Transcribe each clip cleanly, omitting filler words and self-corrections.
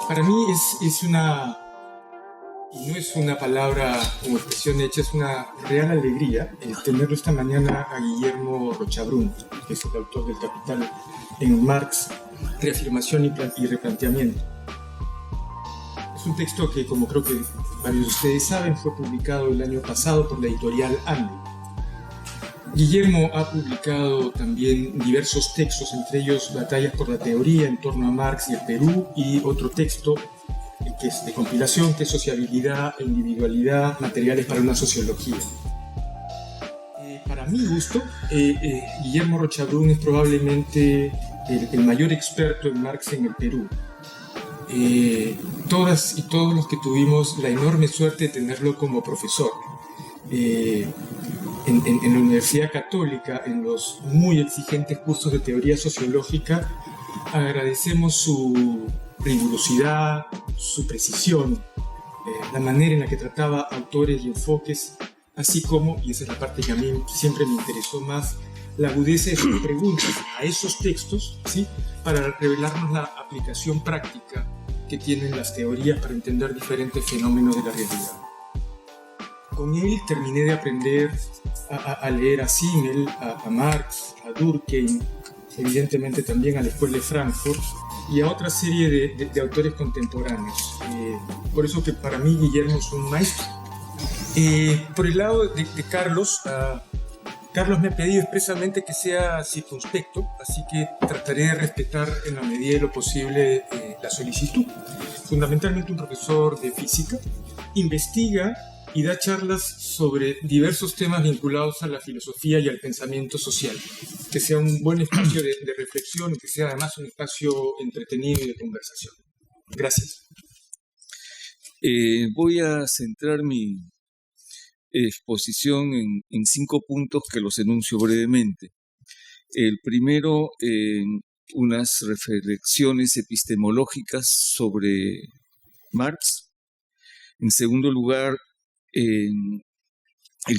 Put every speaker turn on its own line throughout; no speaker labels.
Para mí es una, y no es una palabra como expresión hecha, es una real alegría tenerlo esta mañana a Guillermo Rochabrún, que es el autor del Capital en Marx, Reafirmación y Replanteamiento. Es un texto que, como creo que varios de ustedes saben, fue publicado el año pasado por la editorial Ande. Guillermo ha publicado también diversos textos, entre ellos Batallas por la Teoría en torno a Marx y el Perú, y otro texto que es de compilación, que es Sociabilidad e Individualidad, Materiales para una Sociología. Para mi gusto, Guillermo Rochabrún es probablemente el mayor experto en Marx en el Perú. Todas y todos los que tuvimos la enorme suerte de tenerlo como profesor en la Universidad Católica, en los muy exigentes cursos de teoría sociológica, agradecemos su rigurosidad, su precisión, la manera en la que trataba autores y enfoques, así como, y esa es la parte que a mí siempre me interesó más, la agudeza de sus preguntas a esos textos, ¿sí?, para revelarnos la aplicación práctica que tienen las teorías para entender diferentes fenómenos de la realidad. Con él terminé de aprender a leer a Simmel, a Marx, a Durkheim, evidentemente también a la Escuela de Frankfurt y a otra serie de autores contemporáneos. Por eso que para mí Guillermo es un maestro. Por el lado de Carlos, Carlos me ha pedido expresamente que sea circunspecto, así que trataré de respetar en la medida de lo posible la solicitud. Fundamentalmente un profesor de física, investiga y da charlas sobre diversos temas vinculados a la filosofía y al pensamiento social. Que sea un buen espacio de reflexión y que sea además un espacio entretenido y de conversación. Gracias.
Voy a centrar mi exposición en 5 puntos que los enuncio brevemente. El primero, unas reflexiones epistemológicas sobre Marx. En segundo lugar, el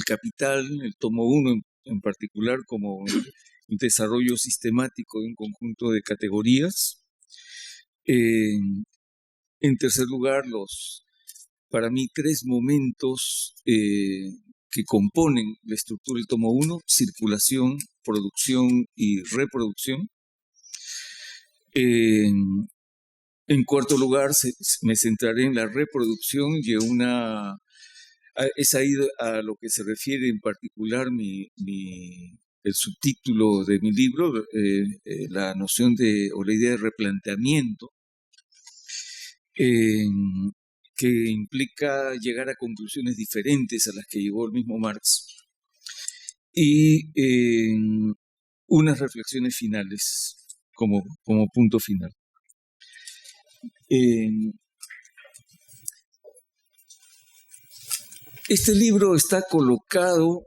Capital, el tomo 1 en particular, como un desarrollo sistemático de un conjunto de categorías. En tercer lugar, para mí, 3 momentos que componen la estructura del tomo 1: circulación, producción y reproducción. En cuarto lugar, me centraré en la reproducción y es ahí a lo que se refiere en particular el subtítulo de mi libro, la noción o la idea de replanteamiento, que implica llegar a conclusiones diferentes a las que llegó el mismo Marx, y unas reflexiones finales como punto final. Este libro está colocado,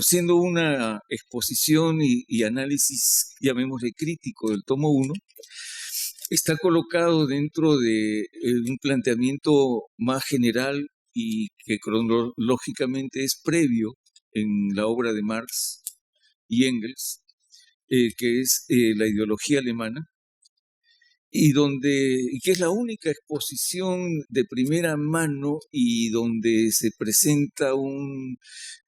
siendo una exposición y análisis, llamémosle crítico, del tomo 1, está colocado dentro de un planteamiento más general y que cronológicamente es previo en la obra de Marx y Engels, que es la ideología alemana, y que es la única exposición de primera mano y donde se presenta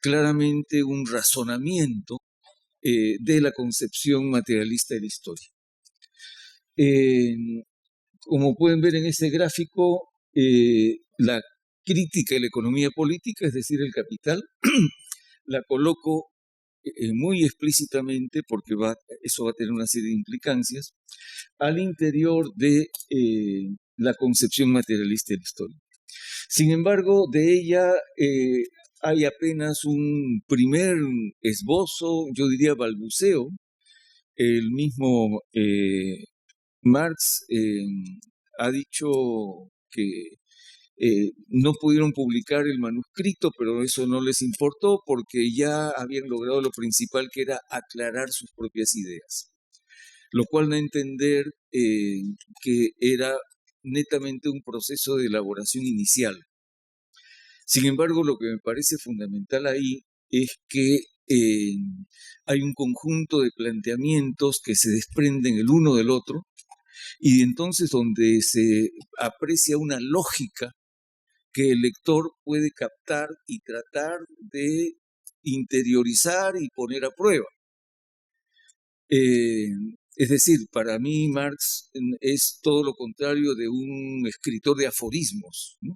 claramente un razonamiento de la concepción materialista de la historia. Como pueden ver en este gráfico, la crítica de la economía política, es decir, el Capital, la coloco muy explícitamente, porque eso va a tener una serie de implicancias, al interior de la concepción materialista de la historia. Sin embargo, de ella hay apenas un primer esbozo, yo diría balbuceo. El mismo Marx ha dicho que no pudieron publicar el manuscrito, pero eso no les importó porque ya habían logrado lo principal, que era aclarar sus propias ideas, lo cual da a entender que era netamente un proceso de elaboración inicial. Sin embargo, lo que me parece fundamental ahí es que hay un conjunto de planteamientos que se desprenden el uno del otro y entonces donde se aprecia una lógica que el lector puede captar y tratar de interiorizar y poner a prueba. Es decir, para mí Marx es todo lo contrario de un escritor de aforismos, ¿no?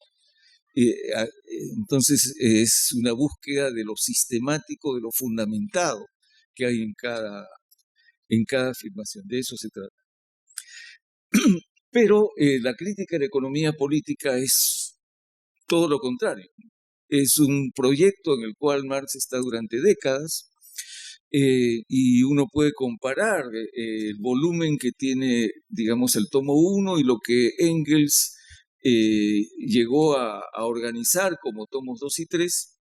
Entonces es una búsqueda de lo sistemático, de lo fundamentado que hay en cada afirmación. De eso se trata. Pero la crítica de la economía política es todo lo contrario. Es un proyecto en el cual Marx está durante décadas, y uno puede comparar el volumen que tiene, digamos, el tomo 1 y lo que Engels llegó a organizar como tomos 2 y 3,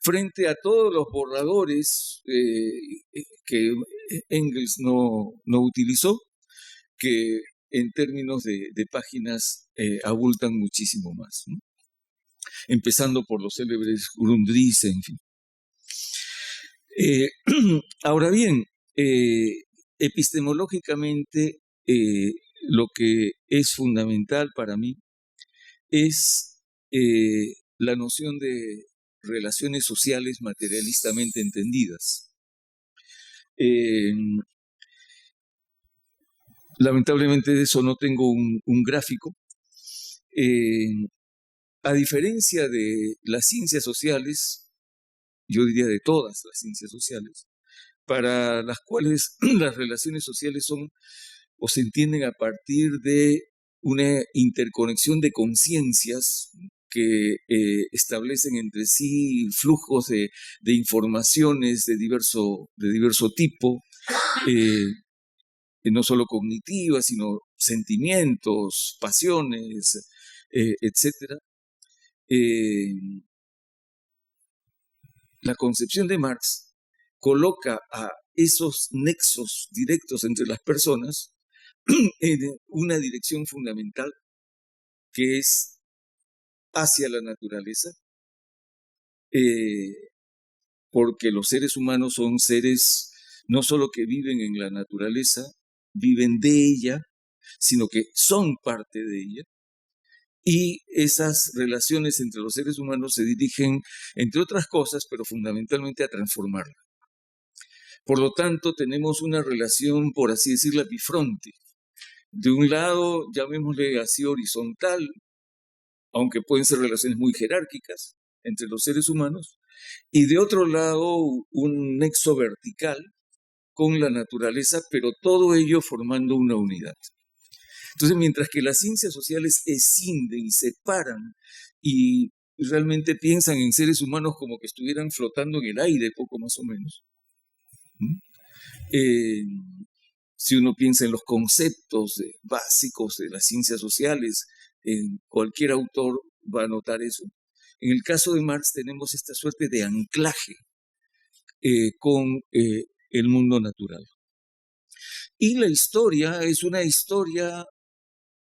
frente a todos los borradores que Engels no utilizó, que en términos de páginas abultan muchísimo más, ¿no? Empezando por los célebres Grundrisse, en fin. Ahora bien, epistemológicamente, lo que es fundamental para mí es la noción de relaciones sociales materialistamente entendidas. Lamentablemente de eso no tengo un gráfico. A diferencia de las ciencias sociales, yo diría de todas las ciencias sociales, para las cuales las relaciones sociales son o se entienden a partir de una interconexión de conciencias que establecen entre sí flujos de informaciones de diverso tipo, no solo cognitivas, sino sentimientos, pasiones, etc. La concepción de Marx coloca a esos nexos directos entre las personas en una dirección fundamental, que es hacia la naturaleza, porque los seres humanos son seres no solo que viven en la naturaleza, viven de ella, sino que son parte de ella. Y esas relaciones entre los seres humanos se dirigen, entre otras cosas, pero fundamentalmente a transformarla. Por lo tanto, tenemos una relación, por así decirlo, bifronte. De un lado, llamémosle así horizontal, aunque pueden ser relaciones muy jerárquicas entre los seres humanos, y de otro lado, un nexo vertical con la naturaleza, pero todo ello formando una unidad. Entonces, mientras que las ciencias sociales escinden y separan y realmente piensan en seres humanos como que estuvieran flotando en el aire, poco más o menos, si uno piensa en los conceptos básicos de las ciencias sociales, cualquier autor va a notar eso. En el caso de Marx tenemos esta suerte de anclaje con el mundo natural. Y la historia es una historia,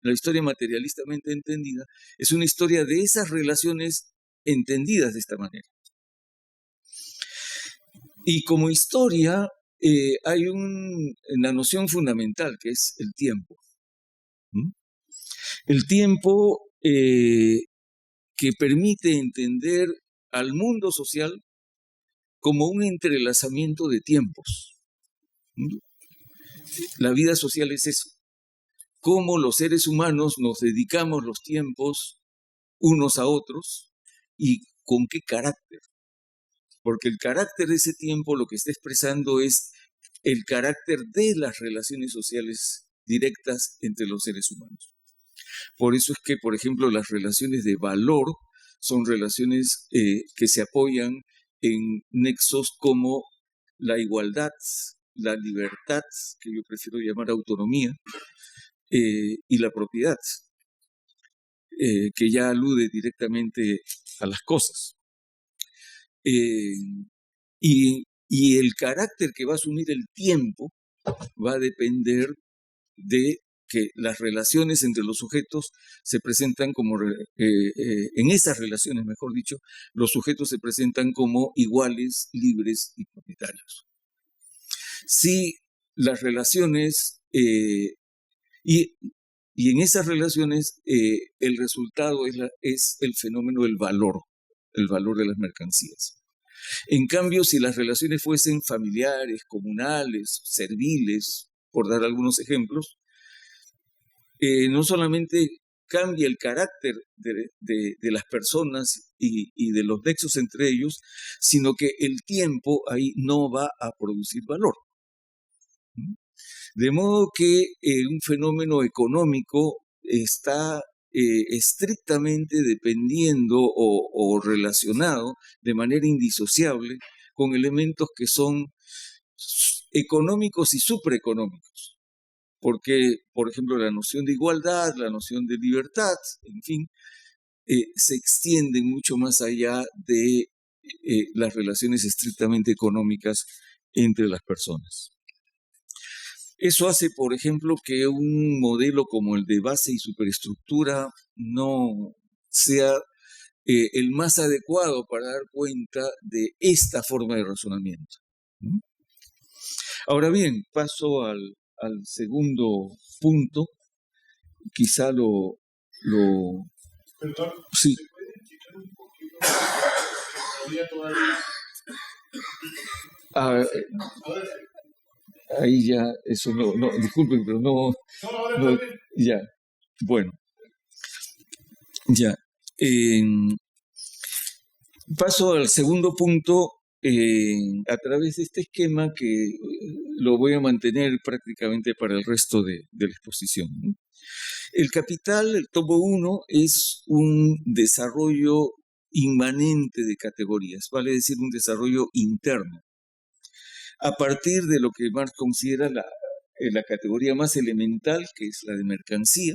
la historia materialistamente entendida, es una historia de esas relaciones entendidas de esta manera. Y como historia hay una noción fundamental que es el tiempo. El tiempo que permite entender al mundo social como un entrelazamiento de tiempos. La vida social es eso. Cómo los seres humanos nos dedicamos los tiempos unos a otros y con qué carácter. Porque el carácter de ese tiempo lo que está expresando es el carácter de las relaciones sociales directas entre los seres humanos. Por eso es que, por ejemplo, las relaciones de valor son relaciones que se apoyan en nexos como la igualdad, la libertad, que yo prefiero llamar autonomía, y la propiedad, que ya alude directamente a las cosas. Y el carácter que va a asumir el tiempo va a depender de que las relaciones entre los sujetos se presentan como, en esas relaciones, mejor dicho, los sujetos se presentan como iguales, libres y propietarios. Si las relaciones, y Y en esas relaciones el resultado es el fenómeno del valor, el valor de las mercancías. En cambio, si las relaciones fuesen familiares, comunales, serviles, por dar algunos ejemplos, no solamente cambia el carácter de las personas y de los nexos entre ellos, sino que el tiempo ahí no va a producir valor. De modo que un fenómeno económico está estrictamente dependiendo o relacionado de manera indisociable con elementos que son económicos y supraeconómicos. Porque, por ejemplo, la noción de igualdad, la noción de libertad, en fin, se extienden mucho más allá de las relaciones estrictamente económicas entre las personas. Eso hace, por ejemplo, que un modelo como el de base y superestructura no sea el más adecuado para dar cuenta de esta forma de razonamiento. Ahora bien, paso al segundo punto. Quizá lo
Perdón,
sí.
¿se puede explicar un poquito?
Todavía ahí ya, eso no, disculpen, pero no, ya, bueno, ya. Paso al segundo punto a través de este esquema que lo voy a mantener prácticamente para el resto de la exposición, ¿no? El capital, el tomo 1, es un desarrollo inmanente de categorías, vale decir un desarrollo interno, a partir de lo que Marx considera la categoría más elemental, que es la de mercancía,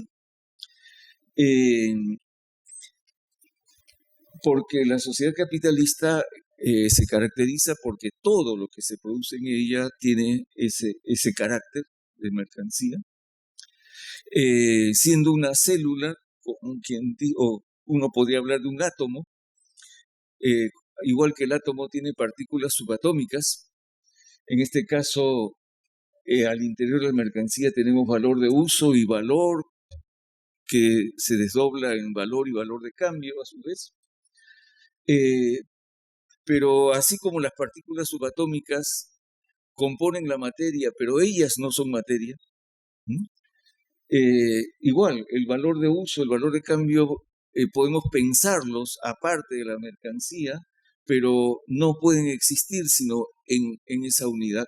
porque la sociedad capitalista se caracteriza porque todo lo que se produce en ella tiene ese carácter de mercancía, siendo una célula, o uno podría hablar de un átomo, igual que el átomo tiene partículas subatómicas. En este caso, al interior de la mercancía tenemos valor de uso y valor que se desdobla en valor y valor de cambio a su vez. Pero así como las partículas subatómicas componen la materia, pero ellas no son materia, igual el valor de uso, el valor de cambio, podemos pensarlos aparte de la mercancía, pero no pueden existir sino en esa unidad.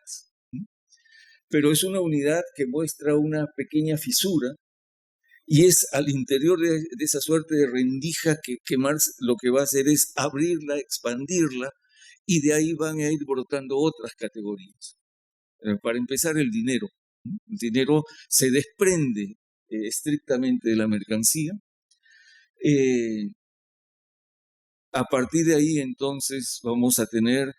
Pero es una unidad que muestra una pequeña fisura y es al interior de esa suerte de rendija que Marx lo que va a hacer es abrirla, expandirla, y de ahí van a ir brotando otras categorías. Para empezar, el dinero. El dinero se desprende estrictamente de la mercancía. A partir de ahí, entonces, vamos a tener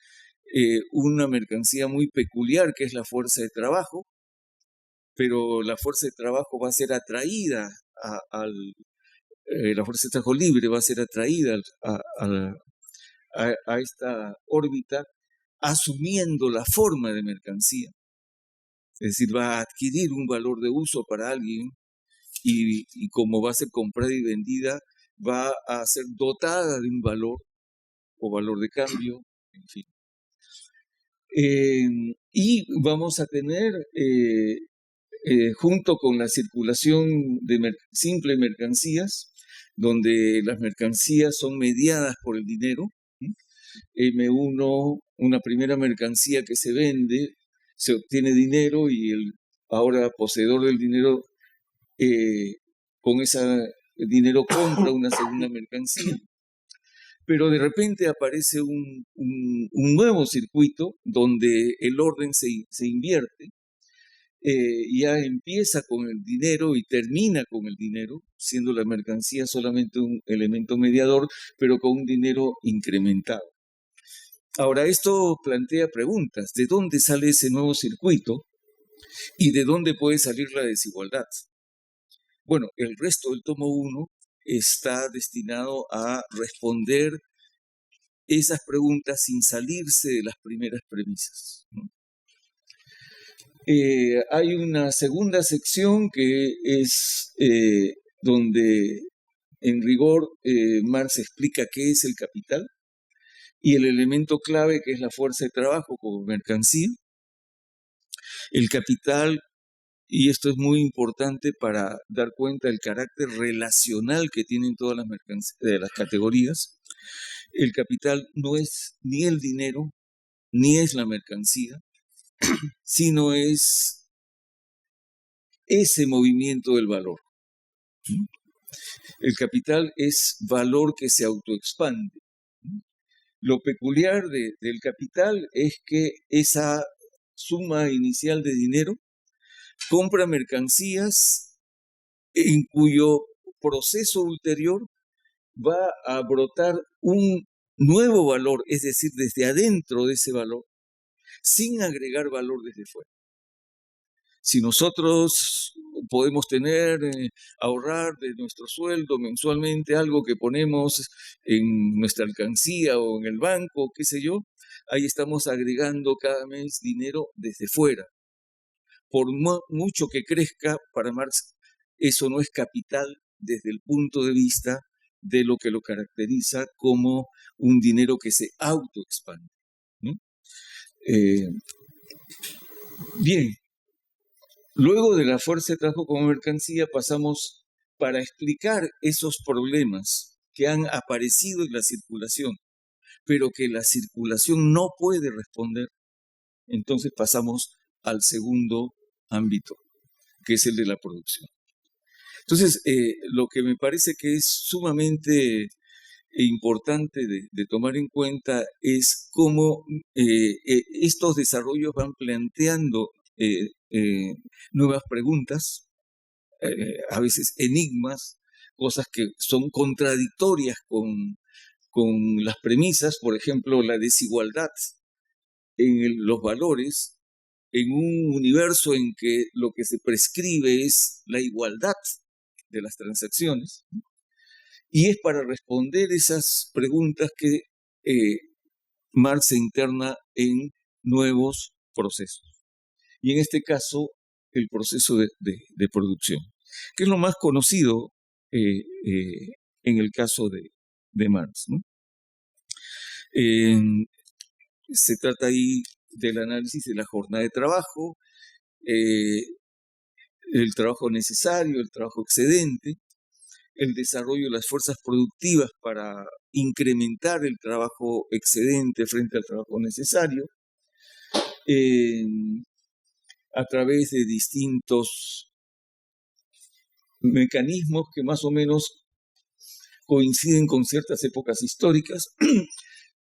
una mercancía muy peculiar, que es la fuerza de trabajo, pero la fuerza de trabajo va a ser atraída la fuerza de trabajo libre va a ser atraída a esta órbita, asumiendo la forma de mercancía. Es decir, va a adquirir un valor de uso para alguien y como va a ser comprada y vendida, va a ser dotada de un valor o valor de cambio, en fin. Y vamos a tener, junto con la circulación de simple mercancías, donde las mercancías son mediadas por el dinero, M1, una primera mercancía que se vende, se obtiene dinero y el ahora poseedor del dinero con ese dinero compra una segunda mercancía. Pero de repente aparece un nuevo circuito donde el orden se invierte, ya empieza con el dinero y termina con el dinero, siendo la mercancía solamente un elemento mediador, pero con un dinero incrementado. Ahora, esto plantea preguntas. ¿De dónde sale ese nuevo circuito y de dónde puede salir la desigualdad? Bueno, el resto del tomo 1 está destinado a responder esas preguntas sin salirse de las primeras premisas, ¿no? Hay una segunda sección que es donde en rigor Marx explica qué es el capital y el elemento clave que es la fuerza de trabajo como mercancía. El capital, y esto es muy importante para dar cuenta del carácter relacional que tienen todas las las categorías, el capital no es ni el dinero, ni es la mercancía, sino es ese movimiento del valor. El capital es valor que se autoexpande. Lo peculiar del capital es que esa suma inicial de dinero compra mercancías en cuyo proceso ulterior va a brotar un nuevo valor, es decir, desde adentro de ese valor, sin agregar valor desde fuera. Si nosotros podemos ahorrar de nuestro sueldo mensualmente algo que ponemos en nuestra alcancía o en el banco, qué sé yo, ahí estamos agregando cada mes dinero desde fuera. Por mucho que crezca, para Marx, eso no es capital desde el punto de vista de lo que lo caracteriza como un dinero que se autoexpande. Bien, luego de la fuerza de trabajo como mercancía pasamos para explicar esos problemas que han aparecido en la circulación, pero que la circulación no puede responder. Entonces pasamos al segundo ámbito, que es el de la producción. Entonces, lo que me parece que es sumamente importante de tomar en cuenta es cómo estos desarrollos van planteando nuevas preguntas, a veces enigmas, cosas que son contradictorias con las premisas, por ejemplo, la desigualdad en los valores, en un universo en que lo que se prescribe es la igualdad de las transacciones, y es para responder esas preguntas que Marx se interna en nuevos procesos. Y en este caso, el proceso de producción, que es lo más conocido en el caso de Marx, ¿no? Se trata ahí del análisis de la jornada de trabajo, el trabajo necesario, el trabajo excedente, el desarrollo de las fuerzas productivas para incrementar el trabajo excedente frente al trabajo necesario, a través de distintos mecanismos que más o menos coinciden con ciertas épocas históricas,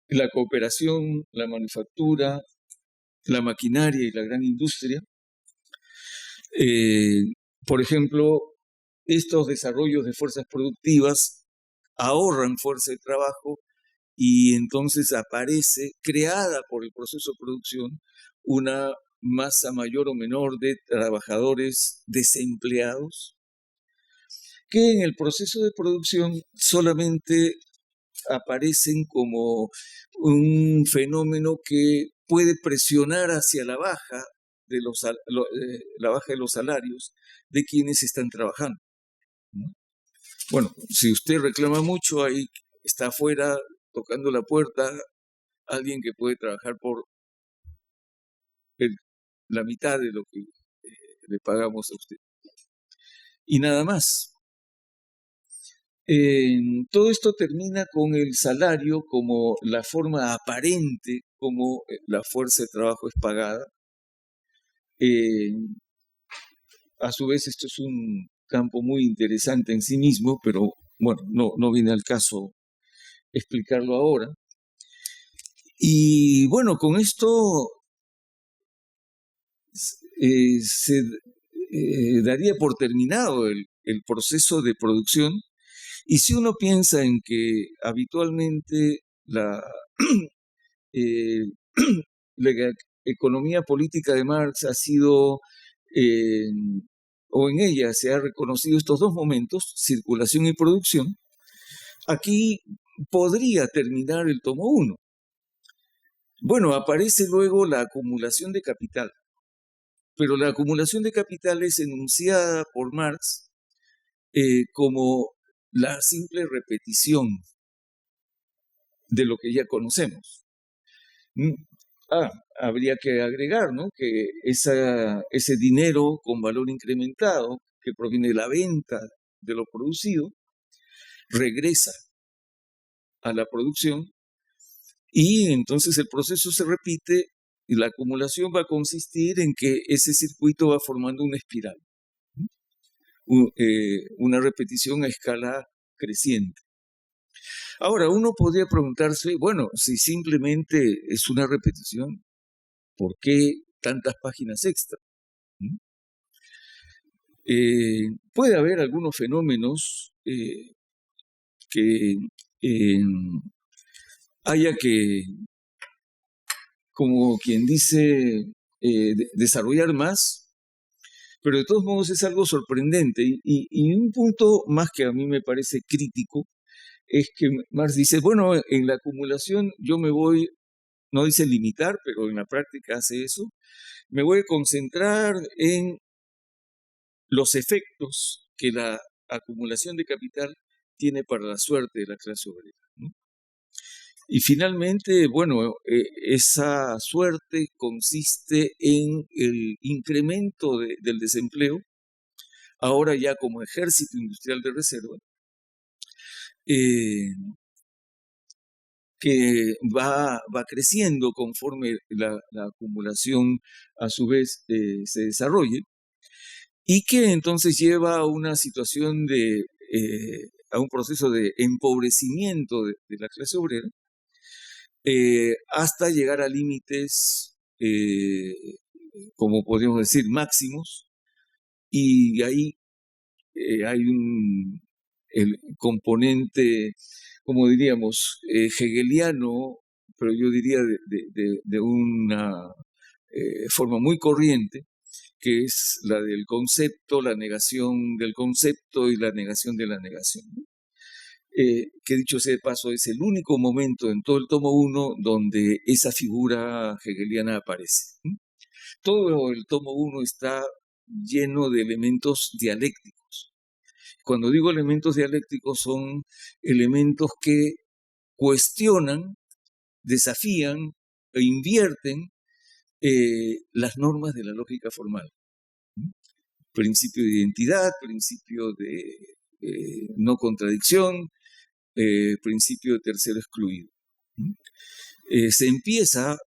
la cooperación, la manufactura, la maquinaria y la gran industria. Por ejemplo, estos desarrollos de fuerzas productivas ahorran fuerza de trabajo y entonces aparece, creada por el proceso de producción, una masa mayor o menor de trabajadores desempleados, que en el proceso de producción solamente aparecen como un fenómeno que puede presionar hacia la baja la baja de los salarios de quienes están trabajando. Bueno, si usted reclama mucho, ahí está afuera tocando la puerta alguien que puede trabajar por la mitad de lo que le pagamos a usted. Y nada más. Todo esto termina con el salario como la forma aparente como la fuerza de trabajo es pagada. A su vez, esto es un campo muy interesante en sí mismo, pero bueno, no viene al caso explicarlo ahora. Y bueno, con esto se daría por terminado el proceso de producción. Y si uno piensa en que habitualmente la economía política de Marx ha sido, o en ella se ha reconocido estos dos momentos, circulación y producción, aquí podría terminar el tomo 1. Bueno, aparece luego la acumulación de capital. pero la acumulación de capital es enunciada por Marx como la simple repetición de lo que ya conocemos. Habría que agregar, ¿no?, que ese dinero con valor incrementado que proviene de la venta de lo producido regresa a la producción y entonces el proceso se repite y la acumulación va a consistir en que ese circuito va formando una espiral, una repetición a escala creciente. Ahora, uno podría preguntarse, bueno, si simplemente es una repetición, ¿por qué tantas páginas extra? Puede haber algunos fenómenos que haya que, como quien dice, desarrollar más, pero de todos modos es algo sorprendente. Y un punto más que a mí me parece crítico es que Marx dice, bueno, en la acumulación yo me voy, no dice limitar, pero en la práctica hace eso, me voy a concentrar en los efectos que la acumulación de capital tiene para la suerte de la clase obrera, ¿no? Y finalmente, bueno, esa suerte consiste en el incremento del desempleo, ahora ya como ejército industrial de reserva, que va creciendo conforme la acumulación a su vez se desarrolle, y que entonces lleva a una situación a un proceso de empobrecimiento de la clase obrera, hasta llegar a límites, como podríamos decir, máximos, y ahí hay el componente, como diríamos, hegeliano, pero yo diría de una forma muy corriente, que es la del concepto, la negación del concepto y la negación de la negación, ¿no? Que dicho sea de paso, es el único momento en todo el tomo 1 donde esa figura hegeliana aparece. Todo el tomo 1 está lleno de elementos dialécticos. Cuando digo elementos dialécticos, son elementos que cuestionan, desafían e invierten las normas de la lógica formal. Principio de identidad, principio de no contradicción, principio de tercero excluido. Se empieza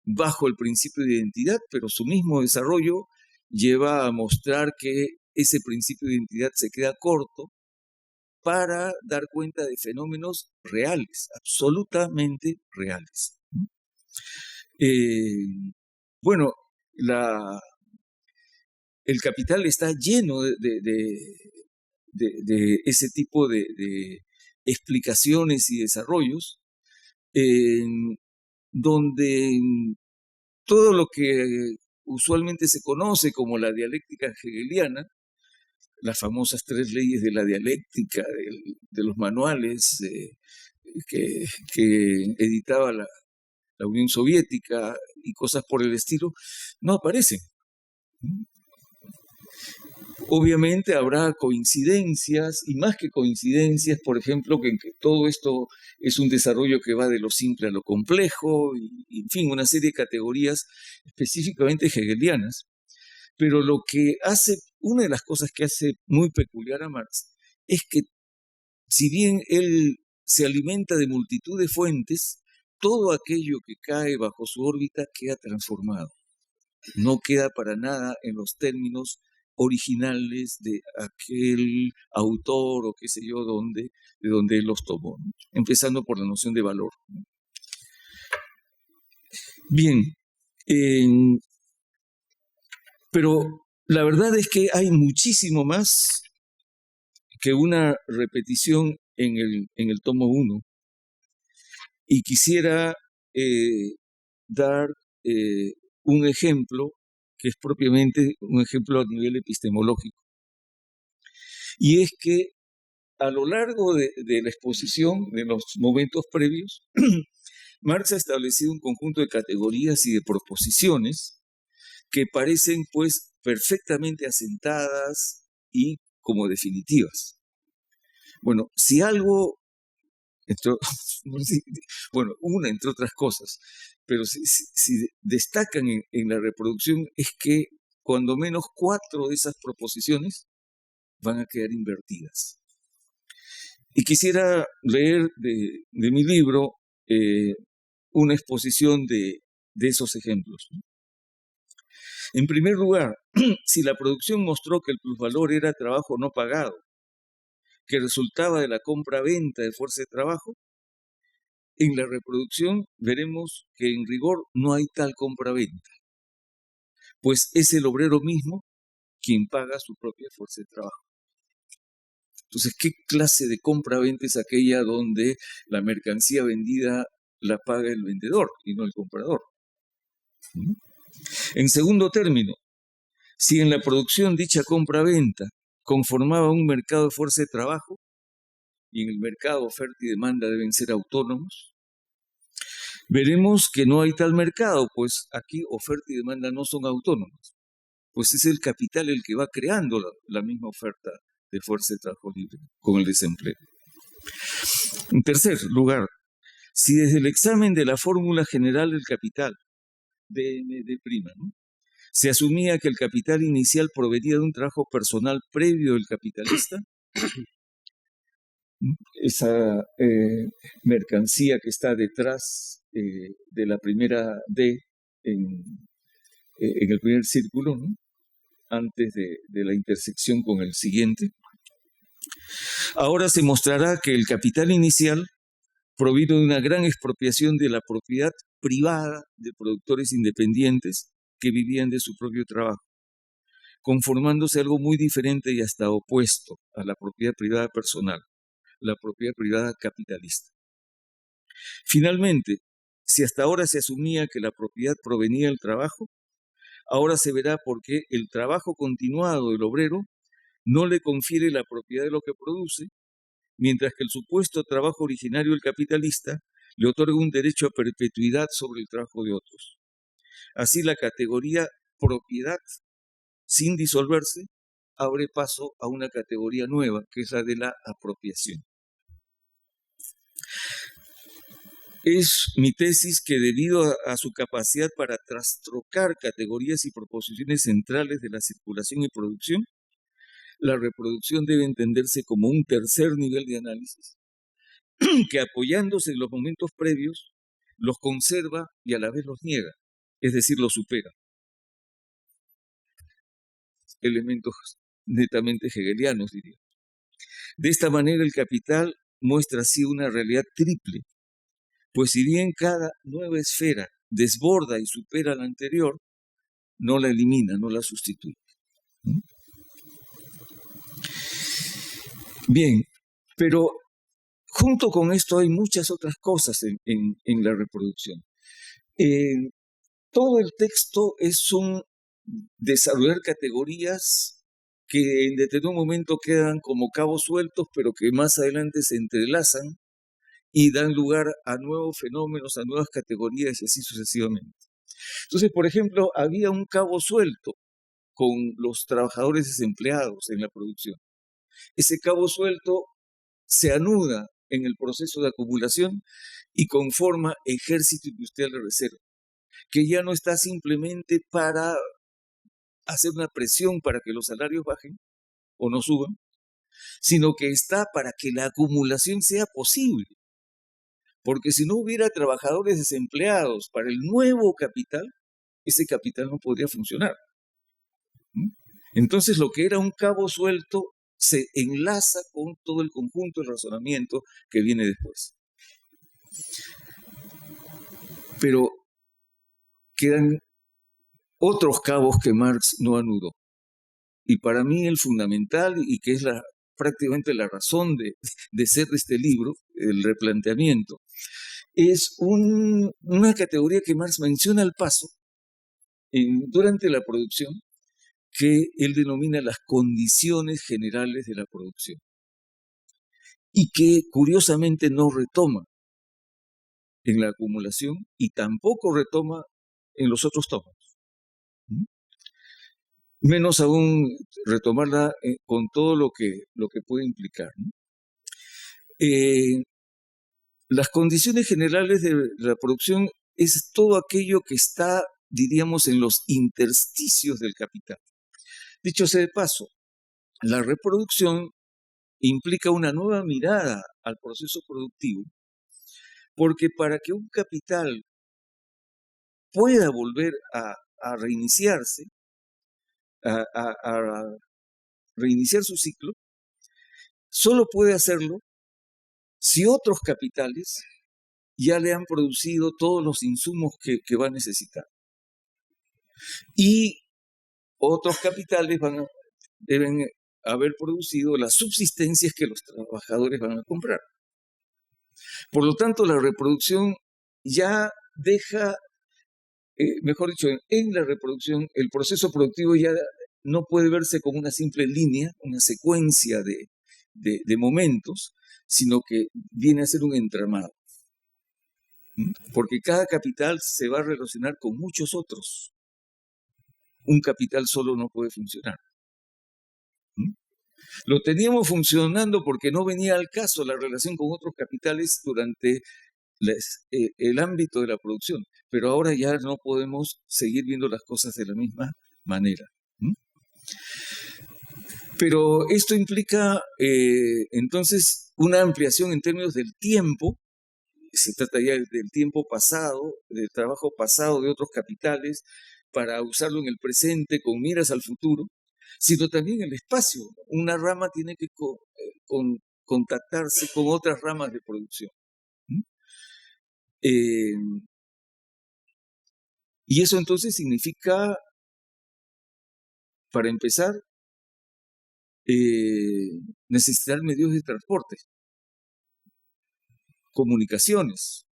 bajo el principio de identidad, pero su mismo desarrollo lleva a mostrar que ese principio de identidad se queda corto para dar cuenta de fenómenos reales, absolutamente reales. Bueno, el capital está lleno de ese tipo de explicaciones y desarrollos, donde todo lo que usualmente se conoce como la dialéctica hegeliana, las famosas 3 leyes de la dialéctica, de los manuales que editaba la Unión Soviética y cosas por el estilo, no aparecen. Obviamente habrá coincidencias, y más que coincidencias, por ejemplo, que todo esto es un desarrollo que va de lo simple a lo complejo, y en fin, una serie de categorías específicamente hegelianas. Pero una de las cosas que hace muy peculiar a Marx es que, si bien él se alimenta de multitud de fuentes, todo aquello que cae bajo su órbita queda transformado. No queda para nada en los términos originales de aquel autor o qué sé yo, de donde él los tomó, ¿no? Empezando por la noción de valor. Bien, pero la verdad es que hay muchísimo más que una repetición en el tomo 1, y quisiera dar un ejemplo que es propiamente un ejemplo a nivel epistemológico. Y es que a lo largo de la exposición, de los momentos previos, Marx ha establecido un conjunto de categorías y de proposiciones que parecen pues perfectamente asentadas y como definitivas. Bueno, si algo, bueno, una entre otras cosas, pero si destacan en la reproducción es que cuando menos 4 de esas proposiciones van a quedar invertidas. Y quisiera leer de mi libro una exposición de esos ejemplos. En primer lugar, si la producción mostró que el plusvalor era trabajo no pagado, que resultaba de la compra-venta de fuerza de trabajo, en la reproducción veremos que en rigor no hay tal compra-venta, pues es el obrero mismo quien paga su propia fuerza de trabajo. Entonces, ¿qué clase de compra-venta es aquella donde la mercancía vendida la paga el vendedor y no el comprador? En segundo término, si en la producción dicha compra-venta conformaba un mercado de fuerza de trabajo, y en el mercado oferta y demanda deben ser autónomos, veremos que no hay tal mercado, pues aquí oferta y demanda no son autónomos, pues es el capital el que va creando la misma oferta de fuerza de trabajo libre con el desempleo. En tercer lugar, si desde el examen de la fórmula general del capital, DMD', ¿no?, se asumía que el capital inicial provenía de un trabajo personal previo del capitalista, esa mercancía que está detrás de la primera D en el primer círculo, ¿no?, antes de la intersección con el siguiente. Ahora se mostrará que el capital inicial provino de una gran expropiación de la propiedad privada de productores independientes que vivían de su propio trabajo, conformándose algo muy diferente y hasta opuesto a la propiedad privada personal, la propiedad privada capitalista. Finalmente, si hasta ahora se asumía que la propiedad provenía del trabajo, ahora se verá por qué el trabajo continuado del obrero no le confiere la propiedad de lo que produce, mientras que el supuesto trabajo originario del capitalista le otorga un derecho a perpetuidad sobre el trabajo de otros. Así, la categoría propiedad, sin disolverse, abre paso a una categoría nueva, que es la de la apropiación. Es mi tesis que debido a su capacidad para trastrocar categorías y proposiciones centrales de la circulación y producción, la reproducción debe entenderse como un tercer nivel de análisis que, apoyándose en los momentos previos, los conserva y a la vez los niega, es decir, los supera. Elementos netamente hegelianos, diría. De esta manera, el capital muestra así una realidad triple, pues si bien cada nueva esfera desborda y supera la anterior, no la elimina, no la sustituye. Bien, pero junto con esto hay muchas otras cosas en la reproducción. Todo el texto es un desarrollar categorías que en determinado momento quedan como cabos sueltos, pero que más adelante se entrelazan y dan lugar a nuevos fenómenos, a nuevas categorías y así sucesivamente. Entonces, por ejemplo, había un cabo suelto con los trabajadores desempleados en la producción. Ese cabo suelto se anuda en el proceso de acumulación y conforma ejército industrial de reserva, que ya no está simplemente para hacer una presión para que los salarios bajen o no suban, sino que está para que la acumulación sea posible. Porque si no hubiera trabajadores desempleados para el nuevo capital, ese capital no podría funcionar. Entonces, lo que era un cabo suelto se enlaza con todo el conjunto de razonamiento que viene después. Pero quedan otros cabos que Marx no anudó. Y para mí el fundamental, y que es prácticamente la razón de ser de este libro, el replanteamiento, es una categoría que Marx menciona al paso durante la producción, que él denomina las condiciones generales de la producción, y que curiosamente no retoma en la acumulación y tampoco retoma en los otros tomos. menos aún retomarla con todo lo que puede implicar, ¿no? Las condiciones generales de la producción es todo aquello que está, diríamos, en los intersticios del capital. Dicho sea de paso, la reproducción implica una nueva mirada al proceso productivo, porque para que un capital pueda volver a reiniciarse, a reiniciar su ciclo, solo puede hacerlo si otros capitales ya le han producido todos los insumos que va a necesitar. Y otros capitales deben haber producido las subsistencias que los trabajadores van a comprar. Por lo tanto, la reproducción ya deja, mejor dicho, en la reproducción, el proceso productivo ya no puede verse como una simple línea, una secuencia de momentos, sino que viene a ser un entramado. Porque cada capital se va a relacionar con muchos otros. Un capital solo no puede funcionar. Lo teníamos funcionando porque no venía al caso la relación con otros capitales durante el ámbito de la producción, pero ahora ya no podemos seguir viendo las cosas de la misma manera. Pero esto implica entonces una ampliación en términos del tiempo. Se trata ya del tiempo pasado, del trabajo pasado de otros capitales, para usarlo en el presente con miras al futuro, sino también el espacio. Una rama tiene que contactarse con otras ramas de producción. Y eso entonces significa, para empezar, necesitar medios de transporte, comunicaciones,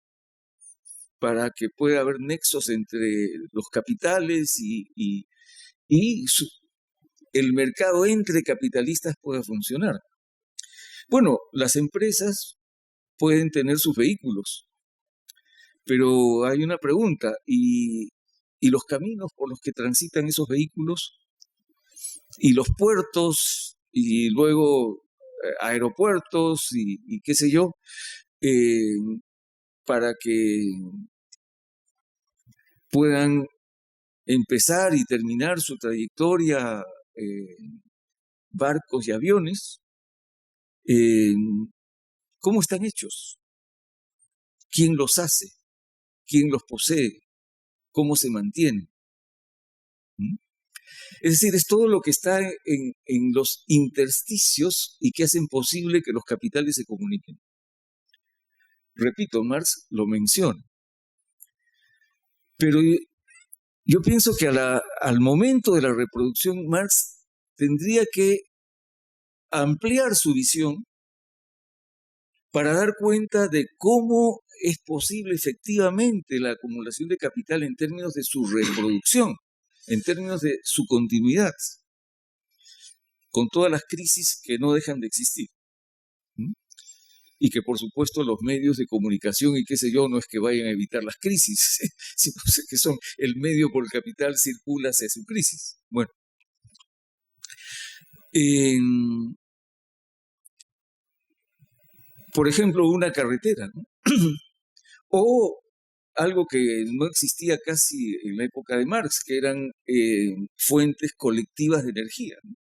para que pueda haber nexos entre los capitales y el mercado entre capitalistas pueda funcionar. Bueno, las empresas pueden tener sus vehículos, pero hay una pregunta, ¿y los caminos por los que transitan esos vehículos? Y los puertos, y luego aeropuertos, y qué sé yo, para que puedan empezar y terminar su trayectoria barcos y aviones, ¿cómo están hechos? ¿Quién los hace? ¿Quién los posee? ¿Cómo se mantienen? Es decir, es todo lo que está en los intersticios y que hacen posible que los capitales se comuniquen. Repito, Marx lo menciona. Pero yo pienso que al momento de la reproducción, Marx tendría que ampliar su visión para dar cuenta de cómo es posible efectivamente la acumulación de capital en términos de su reproducción, en términos de su continuidad, con todas las crisis que no dejan de existir. Y que por supuesto los medios de comunicación y qué sé yo, no es que vayan a evitar las crisis, sino que son el medio por el capital circula hacia su crisis. Bueno, por ejemplo, una carretera, ¿no? O algo que no existía casi en la época de Marx, que eran fuentes colectivas de energía, ¿no?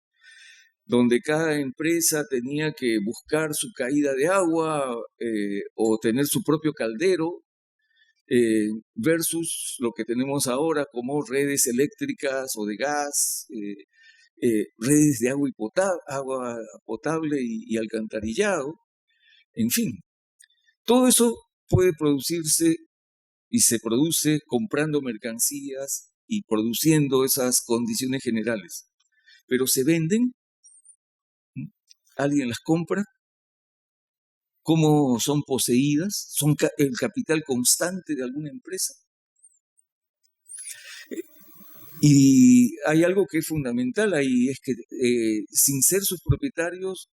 Donde cada empresa tenía que buscar su caída de agua o tener su propio caldero, versus lo que tenemos ahora como redes eléctricas o de gas, redes de agua potable y alcantarillado, en fin. Todo eso puede producirse y se produce comprando mercancías y produciendo esas condiciones generales, pero se venden. ¿Alguien las compra? ¿Cómo son poseídas? ¿Son el capital constante de alguna empresa? Y hay algo que es fundamental ahí, es que sin ser sus propietarios,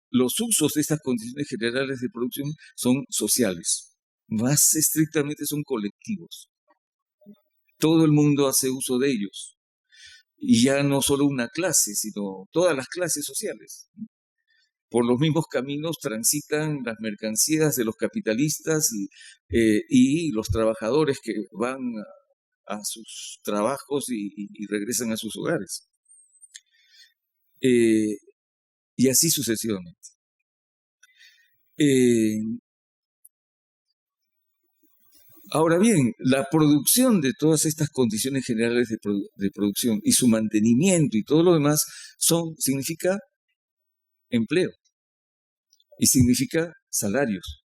los usos de estas condiciones generales de producción son sociales, más estrictamente son colectivos. Todo el mundo hace uso de ellos. y ya no solo una clase, sino todas las clases sociales. Por los mismos caminos transitan las mercancías de los capitalistas y los trabajadores que van a sus trabajos y regresan a sus hogares. Y así sucesivamente. Ahora bien, la producción de todas estas condiciones generales de producción y su mantenimiento y todo lo demás significa empleo y significa salarios.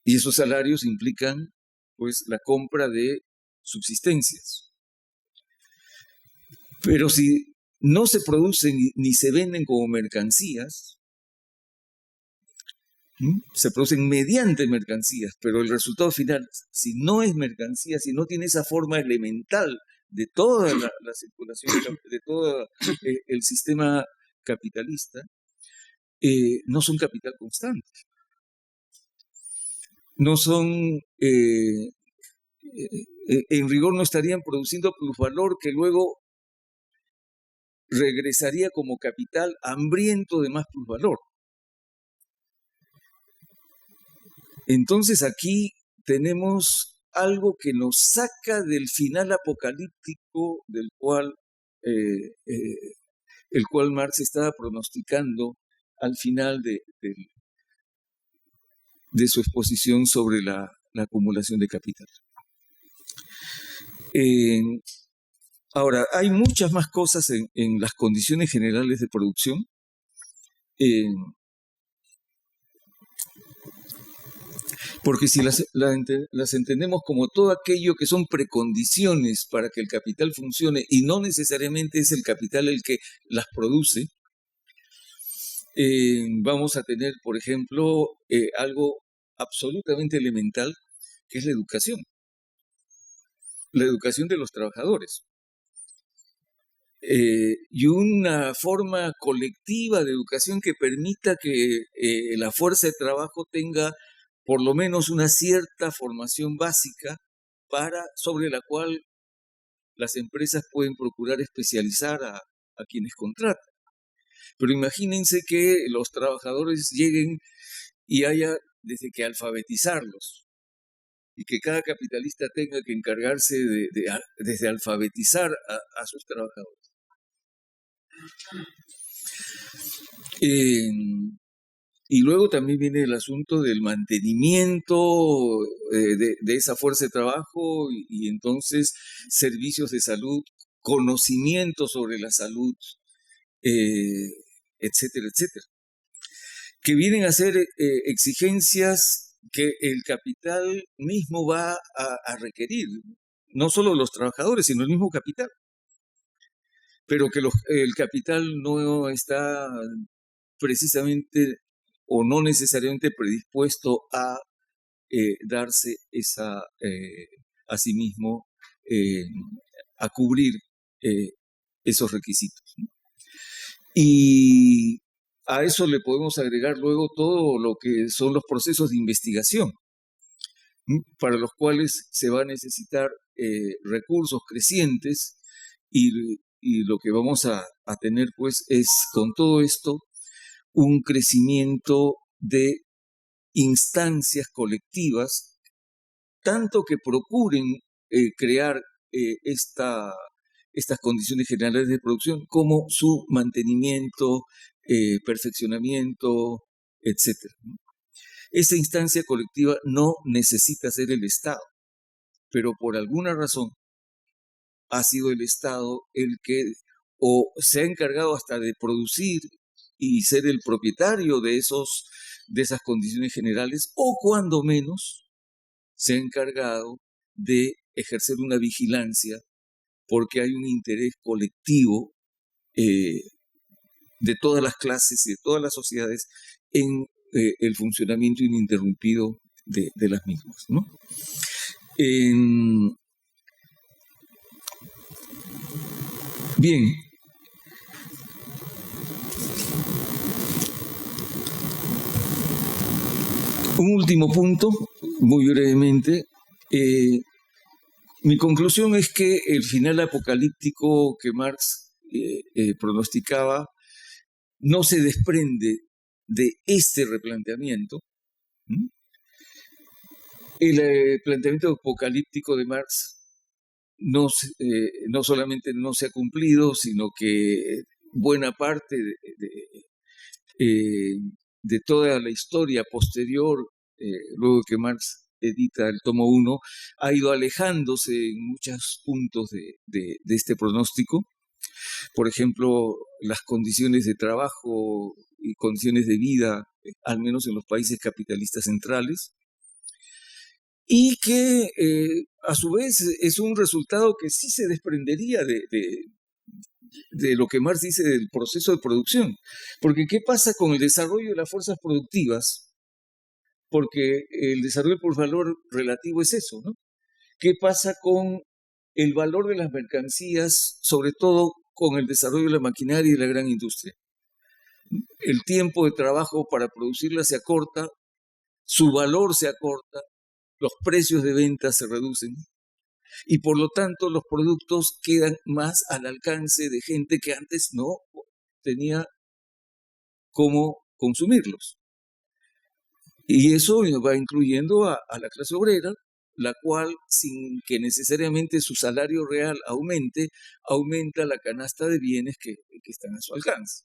Y esos salarios implican, pues, la compra de subsistencias. Pero si no se producen ni se venden como mercancías, se producen mediante mercancías, pero el resultado final, si no es mercancía, si no tiene esa forma elemental de toda la circulación, de todo el sistema capitalista, no son capital constante. No son, en rigor no estarían produciendo plusvalor que luego regresaría como capital hambriento de más plusvalor. Entonces aquí tenemos algo que nos saca del final apocalíptico del cual el cual Marx estaba pronosticando al final de su exposición sobre la acumulación de capital. Ahora, hay muchas más cosas en las condiciones generales de producción. Porque si las entendemos como todo aquello que son precondiciones para que el capital funcione y no necesariamente es el capital el que las produce, vamos a tener, por ejemplo, algo absolutamente elemental, que es la educación de los trabajadores. Y una forma colectiva de educación que permita que la fuerza de trabajo tenga por lo menos una cierta formación básica sobre la cual las empresas pueden procurar especializar a quienes contratan. Pero imagínense que los trabajadores lleguen y haya desde que alfabetizarlos y que cada capitalista tenga que encargarse desde alfabetizar a sus trabajadores. Y luego también viene el asunto del mantenimiento de esa fuerza de trabajo y entonces servicios de salud, conocimiento sobre la salud, etcétera, etcétera, que vienen a ser exigencias que el capital mismo va a requerir, no solo los trabajadores, sino el mismo capital, pero que el capital no está precisamente o no necesariamente predispuesto a darse a sí mismo, a cubrir esos requisitos. Y a eso le podemos agregar luego todo lo que son los procesos de investigación, para los cuales se va a necesitar recursos crecientes y lo que vamos a tener pues es con todo esto un crecimiento de instancias colectivas, tanto que procuren crear estas condiciones generales de producción, como su mantenimiento, perfeccionamiento, etc. Esa instancia colectiva no necesita ser el Estado, pero por alguna razón ha sido el Estado el que o se ha encargado hasta de producir y ser el propietario de esas condiciones generales, o cuando menos se ha encargado de ejercer una vigilancia porque hay un interés colectivo de todas las clases y de todas las sociedades en el funcionamiento ininterrumpido de las mismas, ¿no? Bien. Un último punto, muy brevemente. Mi conclusión es que el final apocalíptico que Marx pronosticaba no se desprende de este replanteamiento. El planteamiento apocalíptico de Marx no solamente no se ha cumplido, sino que buena parte de toda la historia posterior, luego que Marx edita el tomo 1, ha ido alejándose en muchos puntos de este pronóstico. Por ejemplo, las condiciones de trabajo y condiciones de vida, al menos en los países capitalistas centrales, y que a su vez es un resultado que sí se desprendería de lo que Marx dice del proceso de producción. Porque ¿qué pasa con el desarrollo de las fuerzas productivas? Porque el desarrollo por valor relativo es eso, ¿no? ¿Qué pasa con el valor de las mercancías, sobre todo con el desarrollo de la maquinaria y de la gran industria? El tiempo de trabajo para producirla se acorta, su valor se acorta, los precios de venta se reducen y por lo tanto los productos quedan más al alcance de gente que antes no tenía cómo consumirlos. Y eso va incluyendo a la clase obrera, la cual, sin que necesariamente su salario real aumente, aumenta la canasta de bienes que están a su alcance.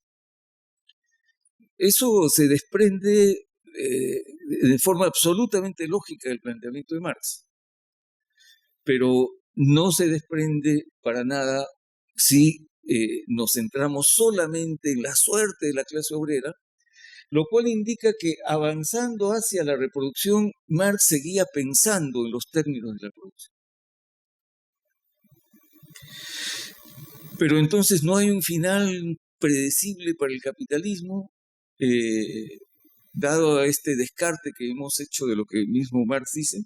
Eso se desprende de forma absolutamente lógica del planteamiento de Marx, pero no se desprende para nada si nos centramos solamente en la suerte de la clase obrera, lo cual indica que avanzando hacia la reproducción, Marx seguía pensando en los términos de la producción. Pero entonces no hay un final predecible para el capitalismo, dado a este descarte que hemos hecho de lo que mismo Marx dice.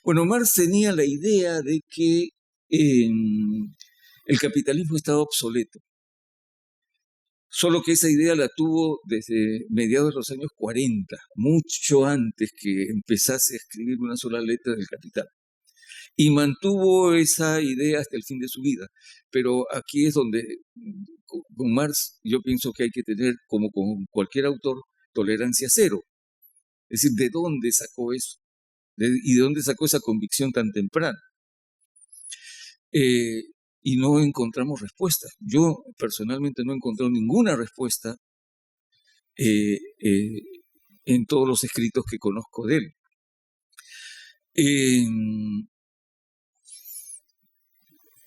Bueno, Marx tenía la idea de que el capitalismo estaba obsoleto. Solo que esa idea la tuvo desde mediados de los años 40, mucho antes que empezase a escribir una sola letra del Capital. Y mantuvo esa idea hasta el fin de su vida. Pero aquí es donde, con Marx, yo pienso que hay que tener, como con cualquier autor, tolerancia cero. Es decir, ¿de dónde sacó eso? ¿Y de dónde sacó esa convicción tan temprana? Y no encontramos respuestas. Yo personalmente no he encontrado ninguna respuesta en todos los escritos que conozco de él.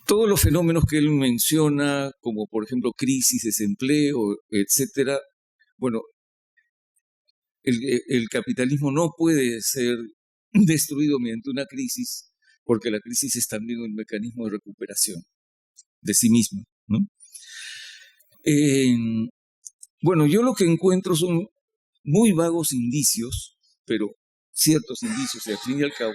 Todos los fenómenos que él menciona, como por ejemplo crisis, desempleo, etcétera, bueno, el capitalismo no puede ser destruido mediante una crisis, porque la crisis es también un mecanismo de recuperación de sí mismo, ¿no? Bueno, yo lo que encuentro son muy vagos indicios, pero ciertos indicios, al fin y al cabo,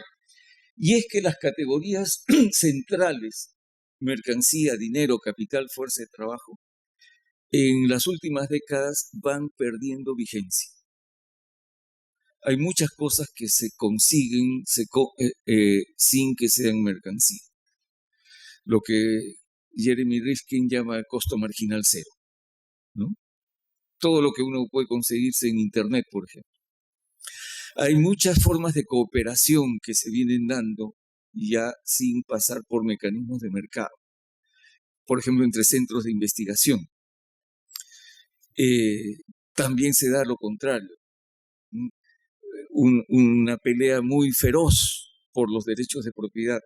y es que las categorías centrales, mercancía, dinero, capital, fuerza de trabajo, en las últimas décadas van perdiendo vigencia. Hay muchas cosas que se consiguen sin que sean mercancía. Lo que Jeremy Rifkin llama costo marginal cero, ¿no? Todo lo que uno puede conseguirse en Internet, por ejemplo. Hay muchas formas de cooperación que se vienen dando ya sin pasar por mecanismos de mercado. Por ejemplo, entre centros de investigación. También se da lo contrario. Una pelea muy feroz por los derechos de propiedad.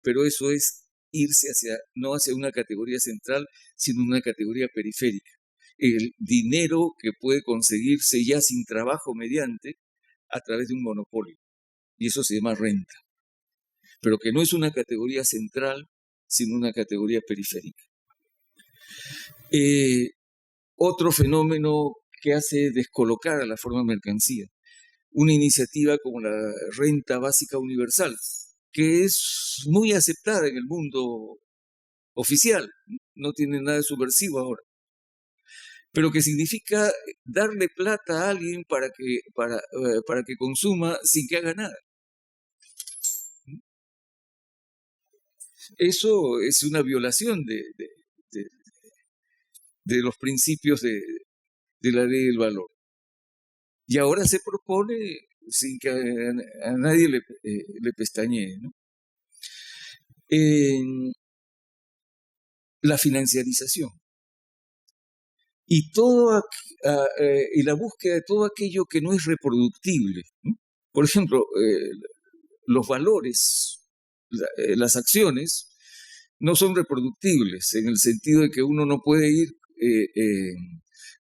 Pero eso es irse no hacia una categoría central, sino una categoría periférica. El dinero que puede conseguirse ya sin trabajo mediante a través de un monopolio. Y eso se llama renta. Pero que no es una categoría central, sino una categoría periférica. Otro fenómeno que hace descolocar a la forma mercancía. Una iniciativa como la renta básica universal, que es muy aceptada en el mundo oficial, no tiene nada de subversivo ahora, pero que significa darle plata a alguien para que consuma sin que haga nada. eso es una violación de, de los principios de la ley del valor. Y ahora se propone, sin que a nadie le pestañee, ¿no? La financiarización y, y la búsqueda de todo aquello que no es reproductible, ¿no? Por ejemplo, los valores, las acciones, no son reproductibles en el sentido de que uno no puede ir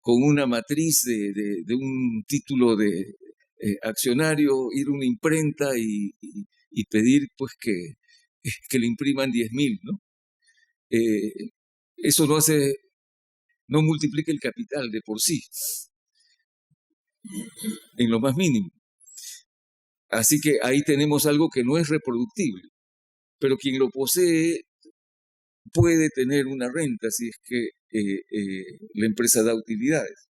con una matriz de un título de accionario, ir a una imprenta y pedir pues que le impriman 10.000, ¿no? Eso no multiplica el capital de por sí, en lo más mínimo. Así que ahí tenemos algo que no es reproductible, pero quien lo posee puede tener una renta si es que la empresa da utilidades.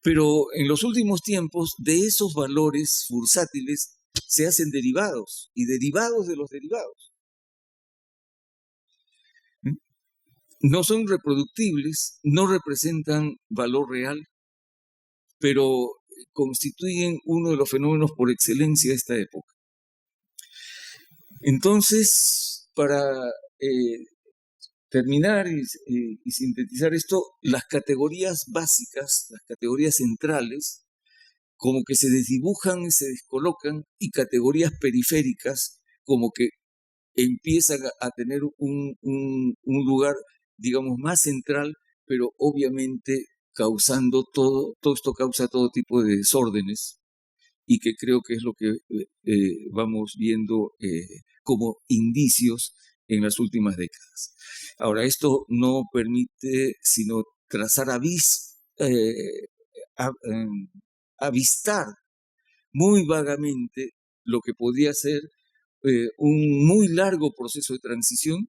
Pero en los últimos tiempos, de esos valores bursátiles se hacen derivados y derivados de los derivados. No son reproductibles, no representan valor real, pero constituyen uno de los fenómenos por excelencia de esta época. Entonces, para terminar y sintetizar esto, las categorías básicas, las categorías centrales, como que se desdibujan y se descolocan, y categorías periféricas como que empiezan a tener un lugar, digamos, más central, pero obviamente causando todo esto causa todo tipo de desórdenes, y que creo que es lo que vamos viendo como indicios en las últimas décadas. Ahora, esto no permite sino trazar avistar muy vagamente lo que podría ser un muy largo proceso de transición.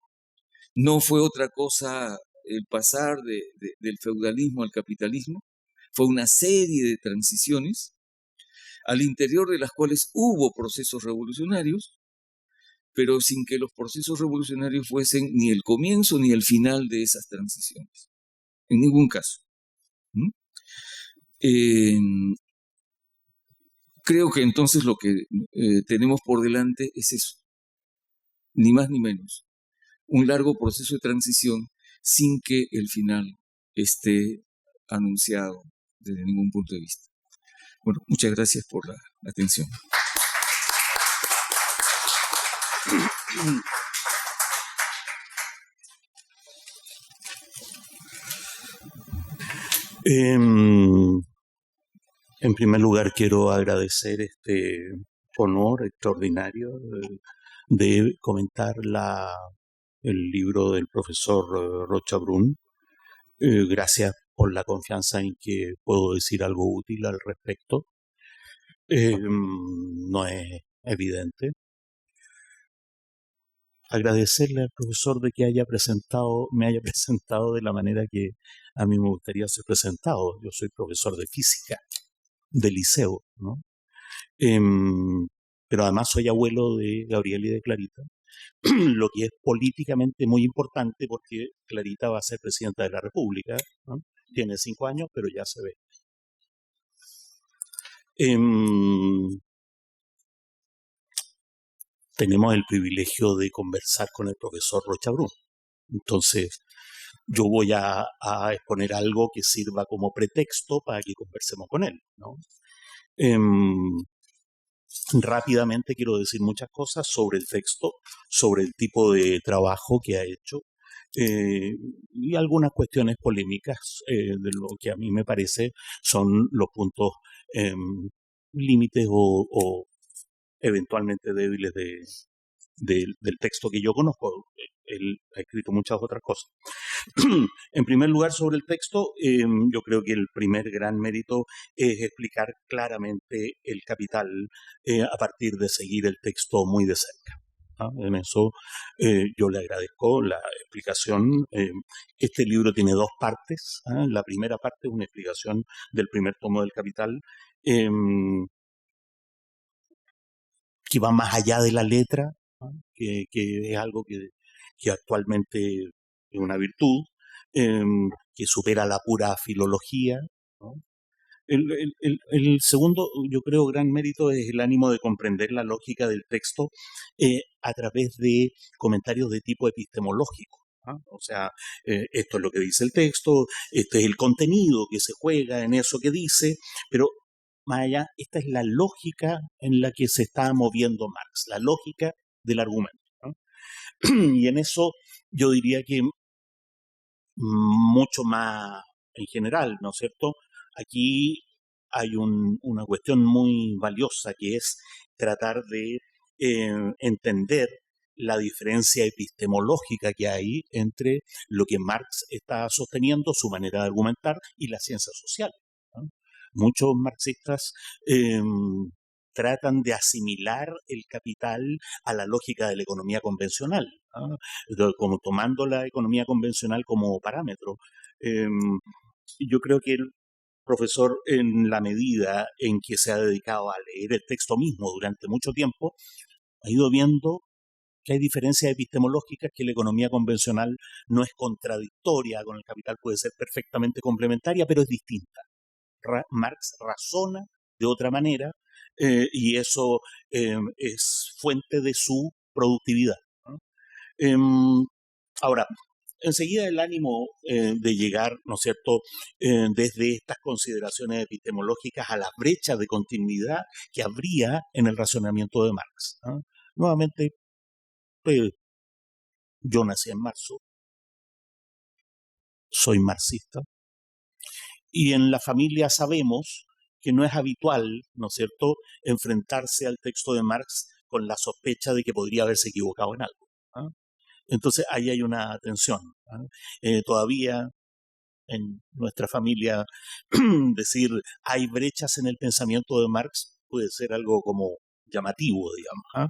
No fue otra cosa el pasar del feudalismo al capitalismo, fue una serie de transiciones al interior de las cuales hubo procesos revolucionarios, pero sin que los procesos revolucionarios fuesen ni el comienzo ni el final de esas transiciones, en ningún caso. Creo que entonces lo que tenemos por delante es eso, ni más ni menos, un largo proceso de transición sin que el final esté anunciado desde ningún punto de vista. Bueno, muchas gracias por la atención.
En primer lugar, quiero agradecer este honor extraordinario de comentar el libro del profesor Rocha Brun. Gracias por la confianza en que puedo decir algo útil al respecto. No es evidente. Agradecerle al profesor de que me haya presentado de la manera que a mí me gustaría ser presentado. Yo soy profesor de física de liceo, ¿no? Pero además soy abuelo de Gabriel y de Clarita, lo que es políticamente muy importante porque Clarita va a ser presidenta de la República, ¿no? Tiene 5 años, pero ya se ve. Tenemos el privilegio de conversar con el profesor Rocha Brun. Entonces, yo voy a exponer algo que sirva como pretexto para que conversemos con él, ¿no? Rápidamente quiero decir muchas cosas sobre el texto, sobre el tipo de trabajo que ha hecho y algunas cuestiones polémicas de lo que a mí me parece son los puntos límites o eventualmente débiles del texto que yo conozco. Él ha escrito muchas otras cosas. En primer lugar, sobre el texto, yo creo que el primer gran mérito es explicar claramente el capital a partir de seguir el texto muy de cerca. En eso yo le agradezco la explicación. Este libro tiene 2 partes. La primera parte es una explicación del primer tomo del Capital, que va más allá de la letra, que es algo que que actualmente es una virtud, que supera la pura filología, ¿no? El segundo, yo creo, gran mérito es el ánimo de comprender la lógica del texto a través de comentarios de tipo epistemológico. ¿Ah? O sea, esto es lo que dice el texto, este es el contenido que se juega en eso que dice, pero más allá, esta es la lógica en la que se está moviendo Marx, la lógica del argumento, ¿no? Y en eso yo diría que mucho más en general, ¿no es cierto? Aquí hay una cuestión muy valiosa que es tratar de entender la diferencia epistemológica que hay entre lo que Marx está sosteniendo, su manera de argumentar, y la ciencia social, ¿no? Muchos marxistas tratan de asimilar el capital a la lógica de la economía convencional, ¿no? Como tomando la economía convencional como parámetro. Yo creo que el profesor, en la medida en que se ha dedicado a leer el texto mismo durante mucho tiempo, ha ido viendo que hay diferencias epistemológicas, que la economía convencional no es contradictoria con el capital, puede ser perfectamente complementaria, pero es distinta. Marx razona de otra manera y eso es fuente de su productividad, ¿no? Ahora, enseguida el ánimo de llegar, ¿no es cierto?, desde estas consideraciones epistemológicas a las brechas de continuidad que habría en el razonamiento de Marx, ¿no? Nuevamente, yo nací en marzo, soy marxista, y en la familia sabemos que no es habitual, ¿no es cierto?, enfrentarse al texto de Marx con la sospecha de que podría haberse equivocado en algo, ¿ah? Entonces ahí hay una tensión, ¿ah? Todavía en nuestra familia decir hay brechas en el pensamiento de Marx puede ser algo como llamativo, digamos, ¿ah?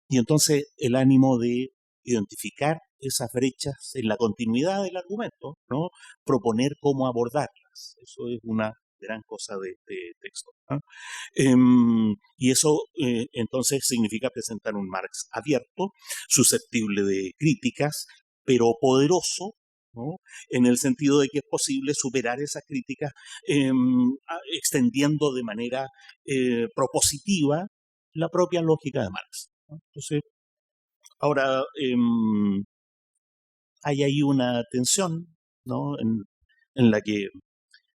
Y entonces el ánimo de identificar esas brechas en la continuidad del argumento, ¿no? Proponer cómo abordarlas. Eso es una gran cosa de este texto, ¿ah? Y eso entonces significa presentar un Marx abierto, susceptible de críticas, pero poderoso, ¿no? En el sentido de que es posible superar esas críticas extendiendo de manera propositiva la propia lógica de Marx, ¿no? Entonces, ahora hay ahí una tensión, ¿no?, en la que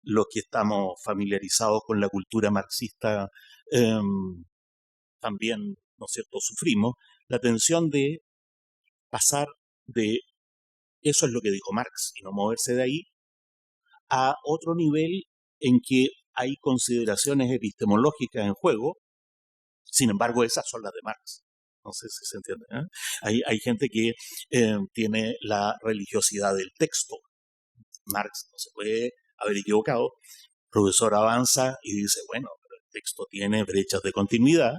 los que estamos familiarizados con la cultura marxista también, ¿no es cierto?, sufrimos la tensión de pasar de eso es lo que dijo Marx y no moverse de ahí a otro nivel en que hay consideraciones epistemológicas en juego. Sin embargo, esas son las de Marx. No sé si se entiende, ¿eh? Hay gente que tiene la religiosidad del texto. Marx no se puede haber equivocado. El profesor avanza y dice, bueno, pero el texto tiene brechas de continuidad,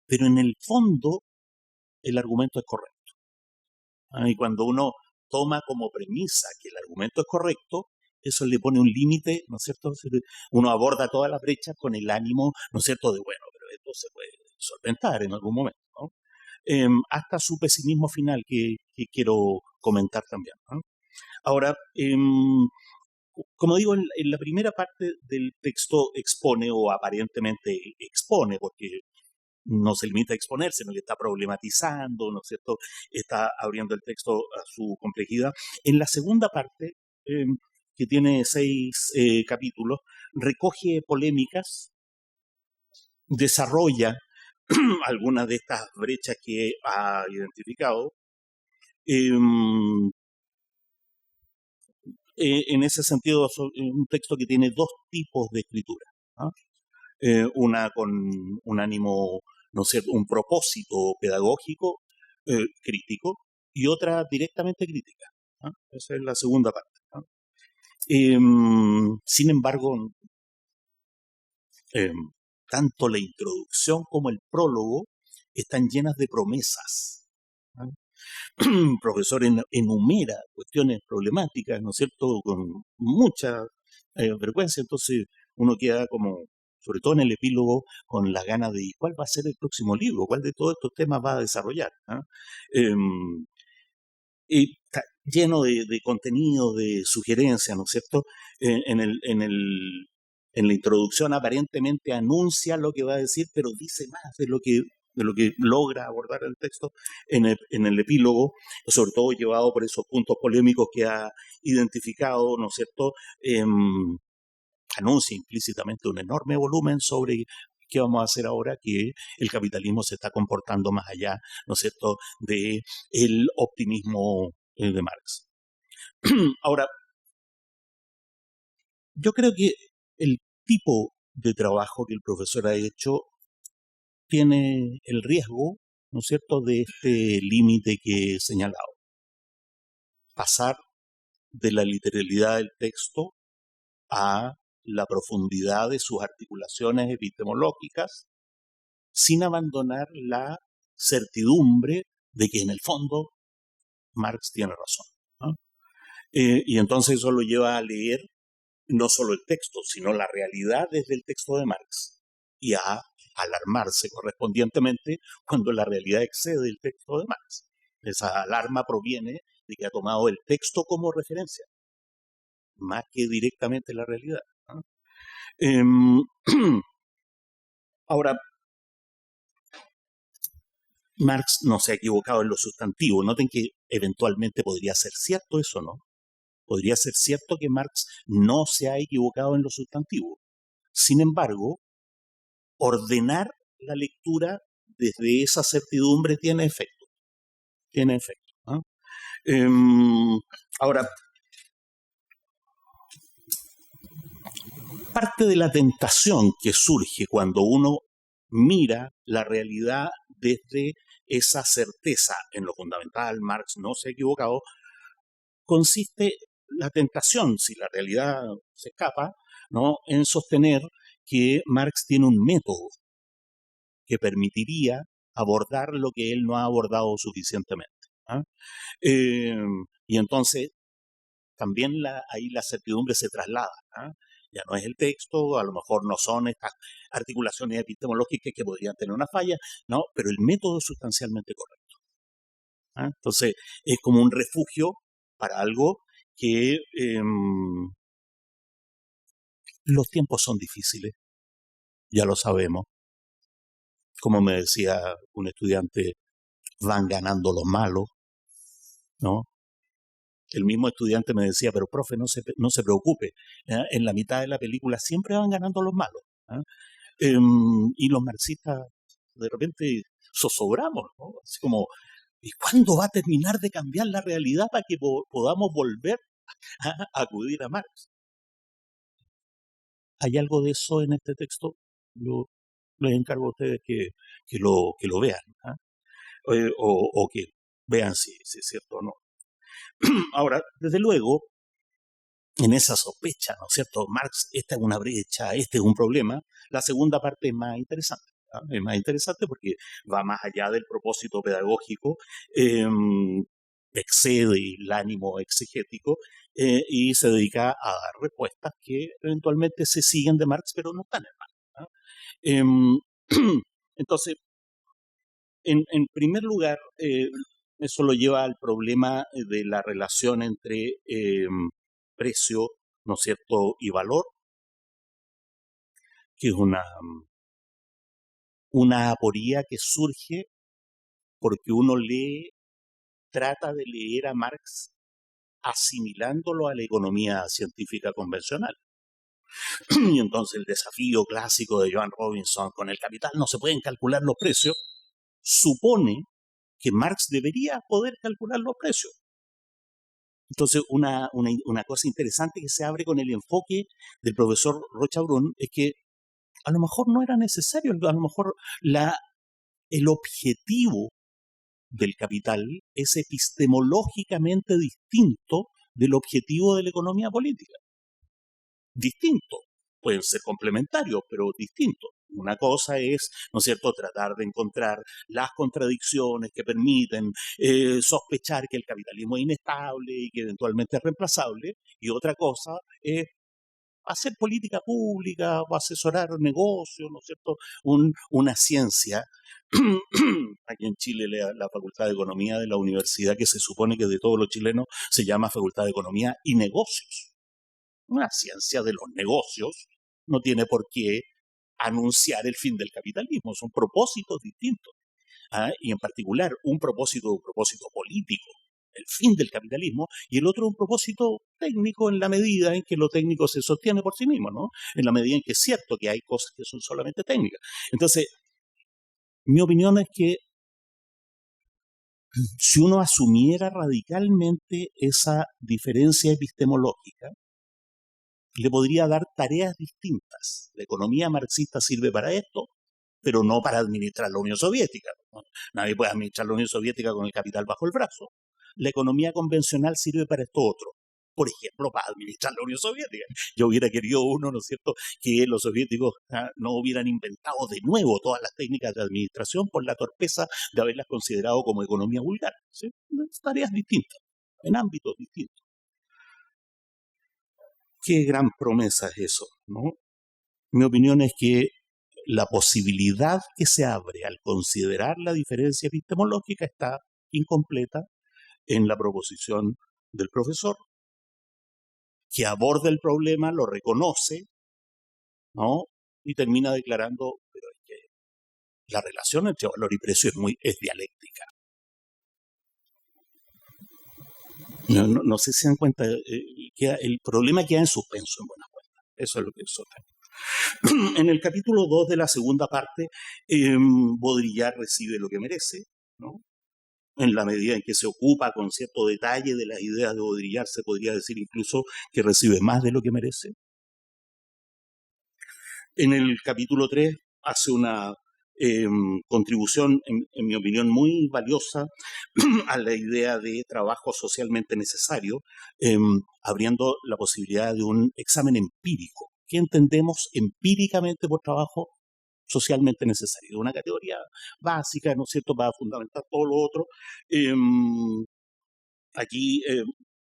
pero en el fondo el argumento es correcto. Y cuando uno toma como premisa que el argumento es correcto, eso le pone un límite, ¿no es cierto? Uno aborda todas las brechas con el ánimo, ¿no es cierto?, de bueno, pero esto se puede solventar en algún momento, ¿no? Hasta su pesimismo final que quiero comentar también, ¿no? Ahora, como digo, en la primera parte del texto expone o aparentemente expone, porque no se limita a exponer, sino que está problematizando, ¿no es cierto?, está abriendo el texto a su complejidad. En la segunda parte, que tiene 6 capítulos, recoge polémicas, desarrolla algunas de estas brechas que ha identificado. En ese sentido, es un texto que tiene 2 tipos de escritura, ¿ah? Una con un ánimo, ¿no es cierto?, un propósito pedagógico, crítico, y otra directamente crítica, ¿ah? Esa es la segunda parte, ¿ah? Sin embargo, tanto la introducción como el prólogo están llenas de promesas, ¿ah? El profesor enumera cuestiones problemáticas, ¿no es cierto?, con mucha frecuencia, entonces uno queda como sobre todo en el epílogo, con las ganas de cuál va a ser el próximo libro, cuál de todos estos temas va a desarrollar. Y está lleno de contenido, de sugerencias, ¿no es cierto? En la introducción aparentemente anuncia lo que va a decir, pero dice más de lo que logra abordar el texto en el epílogo, sobre todo llevado por esos puntos polémicos que ha identificado, ¿no es cierto? Anuncia implícitamente un enorme volumen sobre qué vamos a hacer ahora que el capitalismo se está comportando más allá, ¿no es cierto?, de el optimismo de Marx. Ahora, yo creo que el tipo de trabajo que el profesor ha hecho tiene el riesgo, ¿no es cierto?, de este límite que he señalado. Pasar de la literalidad del texto a la profundidad de sus articulaciones epistemológicas, sin abandonar la certidumbre de que en el fondo Marx tiene razón, ¿no? Y entonces eso lo lleva a leer no solo el texto, sino la realidad desde el texto de Marx, y a alarmarse correspondientemente cuando la realidad excede el texto de Marx. Esa alarma proviene de que ha tomado el texto como referencia, más que directamente la realidad, ¿no? Ahora, Marx no se ha equivocado en lo sustantivo. Noten que eventualmente podría ser cierto eso, ¿no? Podría ser cierto que Marx no se ha equivocado en lo sustantivo. Sin embargo, ordenar la lectura desde esa certidumbre tiene efecto. Tiene efecto, ¿no? Ahora, parte de la tentación que surge cuando uno mira la realidad desde esa certeza en lo fundamental, Marx no se ha equivocado, consiste la tentación, si la realidad se escapa, ¿no?, en sostener que Marx tiene un método que permitiría abordar lo que él no ha abordado suficientemente, ¿ah? Y entonces también ahí la certidumbre se traslada, ¿ah? Ya no es el texto, a lo mejor no son estas articulaciones epistemológicas que podrían tener una falla, ¿no? Pero el método es sustancialmente correcto, ¿ah? Entonces es como un refugio para algo que los tiempos son difíciles, ya lo sabemos. Como me decía un estudiante, van ganando los malos, ¿no? El mismo estudiante me decía, pero profe, no se preocupe, ¿eh? En la mitad de la película siempre van ganando los malos, ¿eh? Y los marxistas de repente zozobramos, ¿no? Así como, ¿y cuándo va a terminar de cambiar la realidad para que podamos volver a acudir a Marx? ¿Hay algo de eso en este texto? Yo les encargo a ustedes que lo vean, ¿eh? O que vean si es cierto o no. Ahora, desde luego, en esa sospecha, ¿no es cierto? Marx, esta es una brecha, este es un problema. La segunda parte es más interesante, ¿ah? Es más interesante porque va más allá del propósito pedagógico, excede el ánimo exegético y se dedica a dar respuestas que eventualmente se siguen de Marx, pero no están en Marx, ¿ah? Entonces, en primer lugar, eso lo lleva al problema de la relación entre precio, ¿no es cierto?, y valor, que es una aporía que surge porque uno trata de leer a Marx asimilándolo a la economía científica convencional. Y entonces el desafío clásico de Joan Robinson con el capital no se pueden calcular los precios, supone que Marx debería poder calcular los precios. Entonces, una cosa interesante que se abre con el enfoque del profesor Rocha-Brun es que a lo mejor no era necesario, a lo mejor el objetivo del capital es epistemológicamente distinto del objetivo de la economía política. Distinto. Pueden ser complementarios, pero distintos. Una cosa es, ¿no es cierto?, tratar de encontrar las contradicciones que permiten sospechar que el capitalismo es inestable y que eventualmente es reemplazable, y otra cosa es hacer política pública o asesorar negocios, ¿no es cierto? Una ciencia. Aquí en Chile la Facultad de Economía de la universidad que se supone que de todos los chilenos se llama Facultad de Economía y Negocios. Una ciencia de los negocios no tiene por qué anunciar el fin del capitalismo, son propósitos distintos. Y en particular un propósito político, el fin del capitalismo, y el otro un propósito técnico en la medida en que lo técnico se sostiene por sí mismo, ¿no? En la medida en que es cierto que hay cosas que son solamente técnicas. Entonces, mi opinión es que si uno asumiera radicalmente esa diferencia epistemológica, le podría dar tareas distintas. La economía marxista sirve para esto, pero no para administrar la Unión Soviética. Nadie puede administrar la Unión Soviética con el capital bajo el brazo. La economía convencional sirve para esto otro. Por ejemplo, para administrar la Unión Soviética. Yo hubiera querido ¿no es cierto?, que los soviéticos no hubieran inventado de nuevo todas las técnicas de administración por la torpeza de haberlas considerado como economía vulgar. ¿Sí? Tareas distintas, en ámbitos distintos. Qué gran promesa es eso, ¿no? Mi opinión es que la posibilidad que se abre al considerar la diferencia epistemológica está incompleta en la proposición del profesor, que aborda el problema, lo reconoce, ¿no? Y termina declarando, pero es que la relación entre valor y precio es dialéctica. No sé si se dan cuenta, el problema queda en suspenso en buena cuenta. Eso es lo que sostengo. En el capítulo 2 de la segunda parte, Baudrillard recibe lo que merece, ¿no? En la medida en que se ocupa con cierto detalle de las ideas de Baudrillard, se podría decir incluso que recibe más de lo que merece. En el capítulo 3 hace una contribución, en mi opinión, muy valiosa a la idea de trabajo socialmente necesario, abriendo la posibilidad de un examen empírico. ¿Qué entendemos empíricamente por trabajo socialmente necesario? Una categoría básica, ¿no es cierto?, para fundamentar todo lo otro. Aquí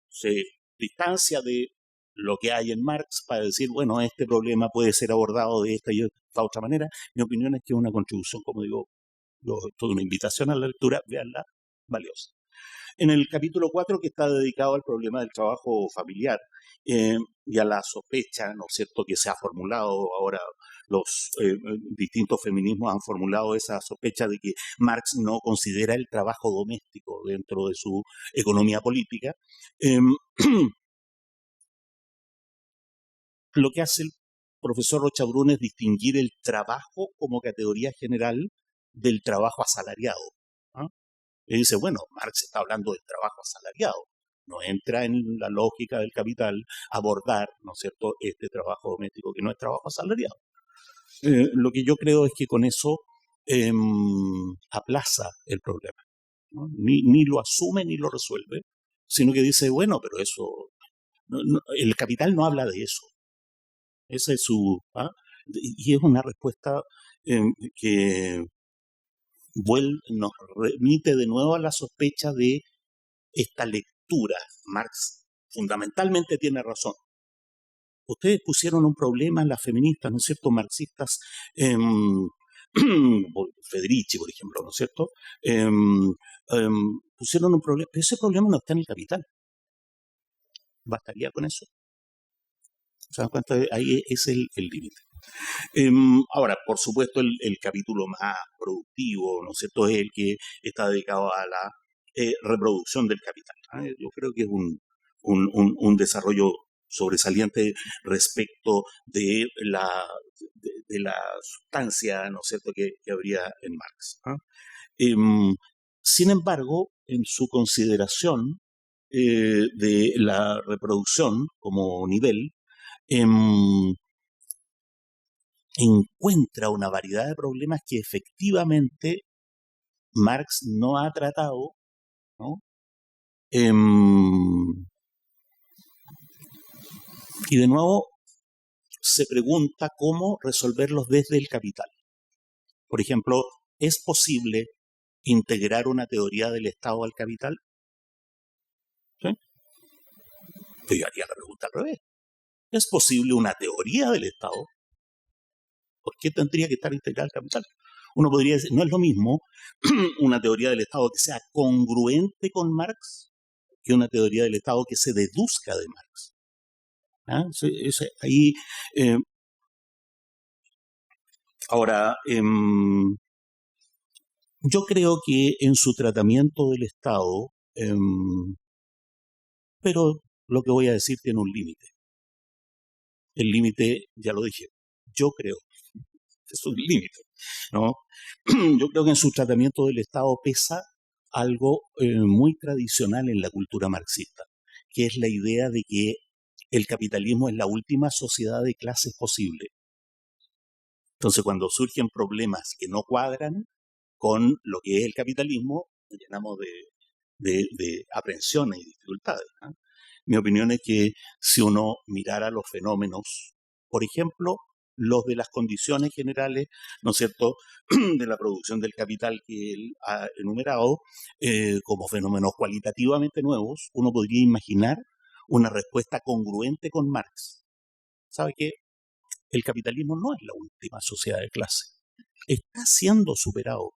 se distancia de lo que hay en Marx para decir, bueno, este problema puede ser abordado de esta y esta otra manera. Mi opinión es que es una contribución, como digo, toda una invitación a la lectura, véanla, valiosa. En el capítulo 4, que está dedicado al problema del trabajo familiar y a la sospecha, ¿no es cierto?, que se ha formulado ahora, los distintos feminismos han formulado esa sospecha de que Marx no considera el trabajo doméstico dentro de su economía política. Lo que hace el profesor Rocha Brun es distinguir el trabajo como categoría general del trabajo asalariado. Y dice, bueno, Marx está hablando del trabajo asalariado. No entra en la lógica del capital abordar, ¿no es cierto?, este trabajo doméstico que no es trabajo asalariado. Lo que yo creo es que con eso aplaza el problema, ¿no? Ni lo asume ni lo resuelve, sino que dice, bueno, pero eso, el capital no habla de eso. Esa es su... Y es una respuesta que nos remite de nuevo a la sospecha de esta lectura. Marx fundamentalmente tiene razón. Ustedes pusieron un problema en las feministas, ¿no es cierto?, marxistas, Federici, por ejemplo, ¿no es cierto?, pusieron un problema, pero ese problema no está en el capital. ¿Bastaría con eso? ¿Se dan cuenta? Ahí es el límite. Ahora, por supuesto, el capítulo más productivo, ¿no es cierto?, es el que está dedicado a la reproducción del capital. Yo creo que es un desarrollo sobresaliente respecto de la sustancia, ¿no es cierto?, que habría en Marx. Sin embargo, en su consideración de la reproducción como nivel, encuentra una variedad de problemas que efectivamente Marx no ha tratado, ¿no? Y de nuevo se pregunta cómo resolverlos desde el capital. Por ejemplo, ¿es posible integrar una teoría del Estado al capital? ¿Sí? Yo haría la pregunta al revés. ¿Es posible una teoría del Estado? ¿Por qué tendría que estar integrada al capital? Uno podría decir, no es lo mismo una teoría del Estado que sea congruente con Marx que una teoría del Estado que se deduzca de Marx. ¿Ah? Ahí, ahora, yo creo que en su tratamiento del Estado, pero lo que voy a decir tiene un límite. El límite, ya lo dije, yo creo, es un límite, ¿no? Yo creo que en su tratamiento del Estado pesa algo muy tradicional en la cultura marxista, que es la idea de que el capitalismo es la última sociedad de clases posible. Entonces, cuando surgen problemas que no cuadran con lo que es el capitalismo, nos llenamos de aprensiones y dificultades, ¿no? Mi opinión es que si uno mirara los fenómenos, por ejemplo, los de las condiciones generales, ¿no es cierto?, de la producción del capital que él ha enumerado, como fenómenos cualitativamente nuevos, uno podría imaginar una respuesta congruente con Marx. ¿Sabe qué? El capitalismo no es la última sociedad de clase. Está siendo superado,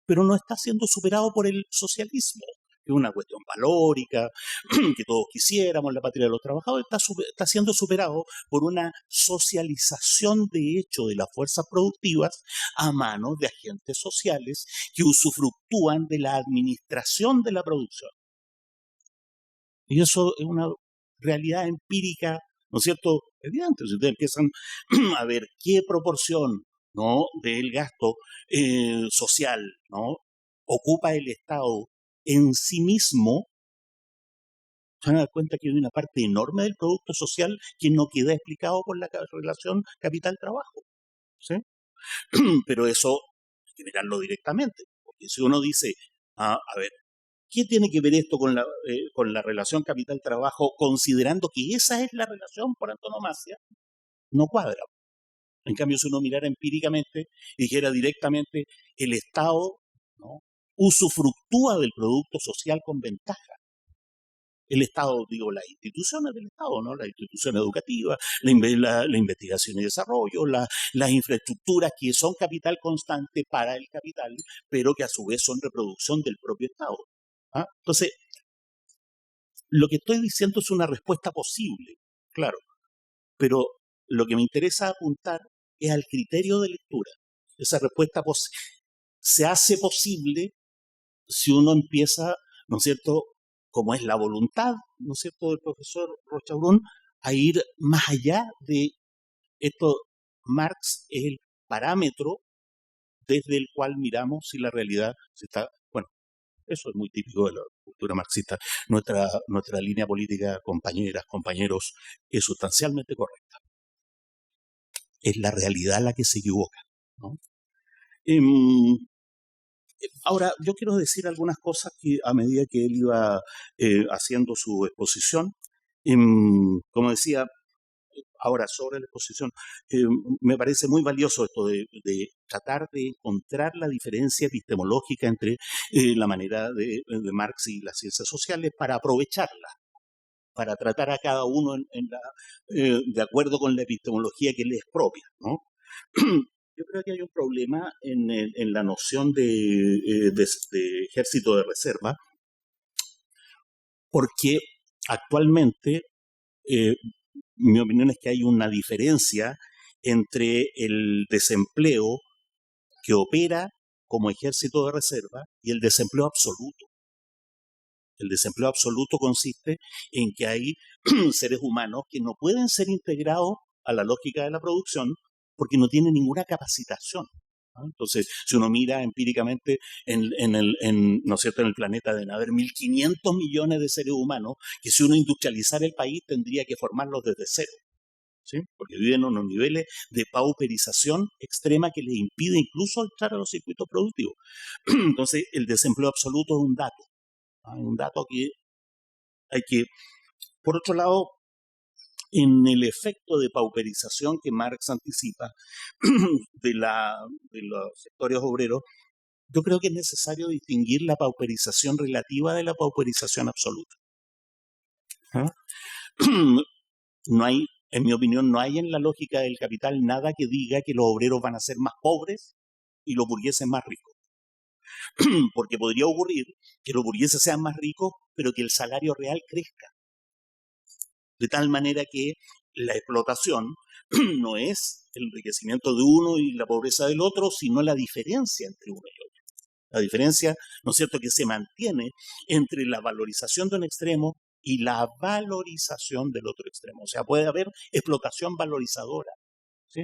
pero no está siendo superado por el socialismo, que es una cuestión valórica, que todos quisiéramos, la patria de los trabajadores, está siendo superado por una socialización de hecho de las fuerzas productivas a manos de agentes sociales que usufructúan de la administración de la producción. Y eso es una realidad empírica, ¿no es cierto?, evidente. Si ustedes empiezan a ver qué proporción, ¿no?, del gasto social, ¿no?, ocupa el Estado en sí mismo, se van a dar cuenta que hay una parte enorme del producto social que no queda explicado por la relación capital-trabajo, ¿sí? Pero eso hay que mirarlo directamente, porque si uno dice, a ver, ¿qué tiene que ver esto con la relación capital-trabajo, considerando que esa es la relación por antonomasia? No cuadra. En cambio, si uno mirara empíricamente y dijera directamente, el Estado, ¿no?, usufructúa del producto social con ventaja. El Estado, digo, las instituciones del Estado, ¿no?, las instituciones educativas, la investigación y desarrollo, las infraestructuras que son capital constante para el capital, pero que a su vez son reproducción del propio Estado. ¿Ah? Entonces, lo que estoy diciendo es una respuesta posible, claro, pero lo que me interesa apuntar es al criterio de lectura. Esa respuesta se hace posible si uno empieza, ¿no es cierto?, como es la voluntad, ¿no es cierto?, del profesor Rochabrún, a ir más allá de esto. Marx es el parámetro desde el cual miramos si la realidad se está... Bueno, eso es muy típico de la cultura marxista. Nuestra línea política, compañeras, compañeros, es sustancialmente correcta. Es la realidad la que se equivoca, ¿no? Ahora, yo quiero decir algunas cosas que a medida que él iba haciendo su exposición, como decía, ahora sobre la exposición, me parece muy valioso esto de tratar de encontrar la diferencia epistemológica entre la manera de Marx y las ciencias sociales para aprovecharla, para tratar a cada uno de acuerdo con la epistemología que le es propia, ¿no? Yo creo que hay un problema en la noción de ejército de reserva, porque actualmente mi opinión es que hay una diferencia entre el desempleo que opera como ejército de reserva y el desempleo absoluto. El desempleo absoluto consiste en que hay seres humanos que no pueden ser integrados a la lógica de la producción porque no tienen ninguna capacitación. Entonces, si uno mira empíricamente ¿no es cierto?, en el planeta deben haber 1.500 millones de seres humanos que si uno industrializara el país tendría que formarlos desde cero, ¿sí? Porque viven en unos niveles de pauperización extrema que les impide incluso entrar a los circuitos productivos. Entonces, el desempleo absoluto es un dato que hay que... Por otro lado, en el efecto de pauperización que Marx anticipa de los sectores obreros, yo creo que es necesario distinguir la pauperización relativa de la pauperización absoluta. ¿Ah? No hay En mi opinión, no hay en la lógica del capital nada que diga que los obreros van a ser más pobres y los burgueses más ricos. Porque podría ocurrir que los burgueses sean más ricos, pero que el salario real crezca. De tal manera que la explotación no es el enriquecimiento de uno y la pobreza del otro, sino la diferencia entre uno y otro. La diferencia, ¿no es cierto?, que se mantiene entre la valorización de un extremo y la valorización del otro extremo. O sea, puede haber explotación valorizadora, ¿sí?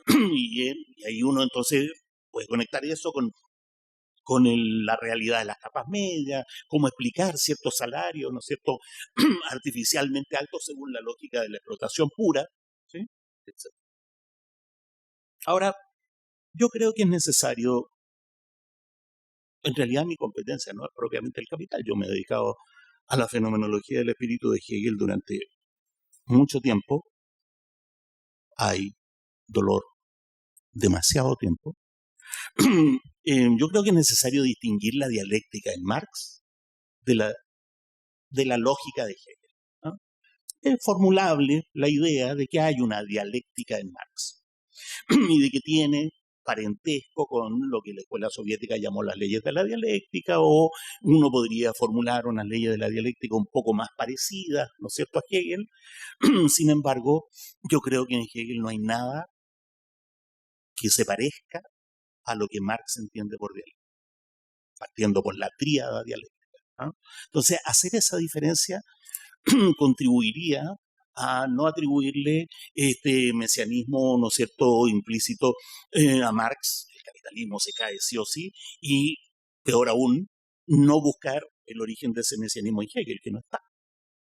Y ahí uno entonces puede conectar eso con la realidad de las capas medias, cómo explicar ciertos salarios, ¿no es cierto?, artificialmente altos según la lógica de la explotación pura, ¿sí?, etc. Ahora, yo creo que es necesario, en realidad mi competencia no es propiamente el capital, yo me he dedicado a la fenomenología del espíritu de Hegel durante mucho tiempo, hay dolor, demasiado tiempo. Yo creo que es necesario distinguir la dialéctica en Marx de la lógica de Hegel, ¿no? Es formulable la idea de que hay una dialéctica en Marx y de que tiene parentesco con lo que la escuela soviética llamó las leyes de la dialéctica, o uno podría formular unas leyes de la dialéctica un poco más parecidas, ¿no es cierto?, a Hegel. Sin embargo, yo creo que en Hegel no hay nada que se parezca a lo que Marx entiende por dialéctica, partiendo por la tríada dialéctica, ¿no? Entonces, hacer esa diferencia contribuiría a no atribuirle este mesianismo, ¿no es cierto?, implícito a Marx, el capitalismo se cae sí o sí, y peor aún, no buscar el origen de ese mesianismo en Hegel, que no está,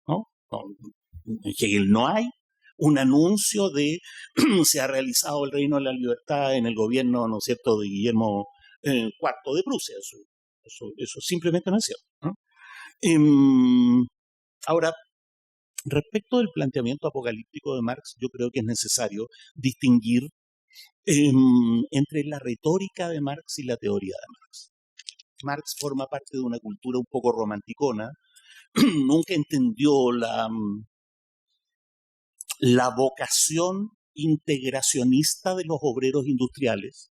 ¿no? En Hegel no hay un anuncio de se ha realizado el reino de la libertad en el gobierno, ¿no es cierto?, de Guillermo IV de Prusia. Eso simplemente no es cierto, ¿no? Ahora, respecto del planteamiento apocalíptico de Marx, yo creo que es necesario distinguir entre la retórica de Marx y la teoría de Marx. Marx forma parte de una cultura un poco romanticona, nunca entendió la vocación integracionista de los obreros industriales.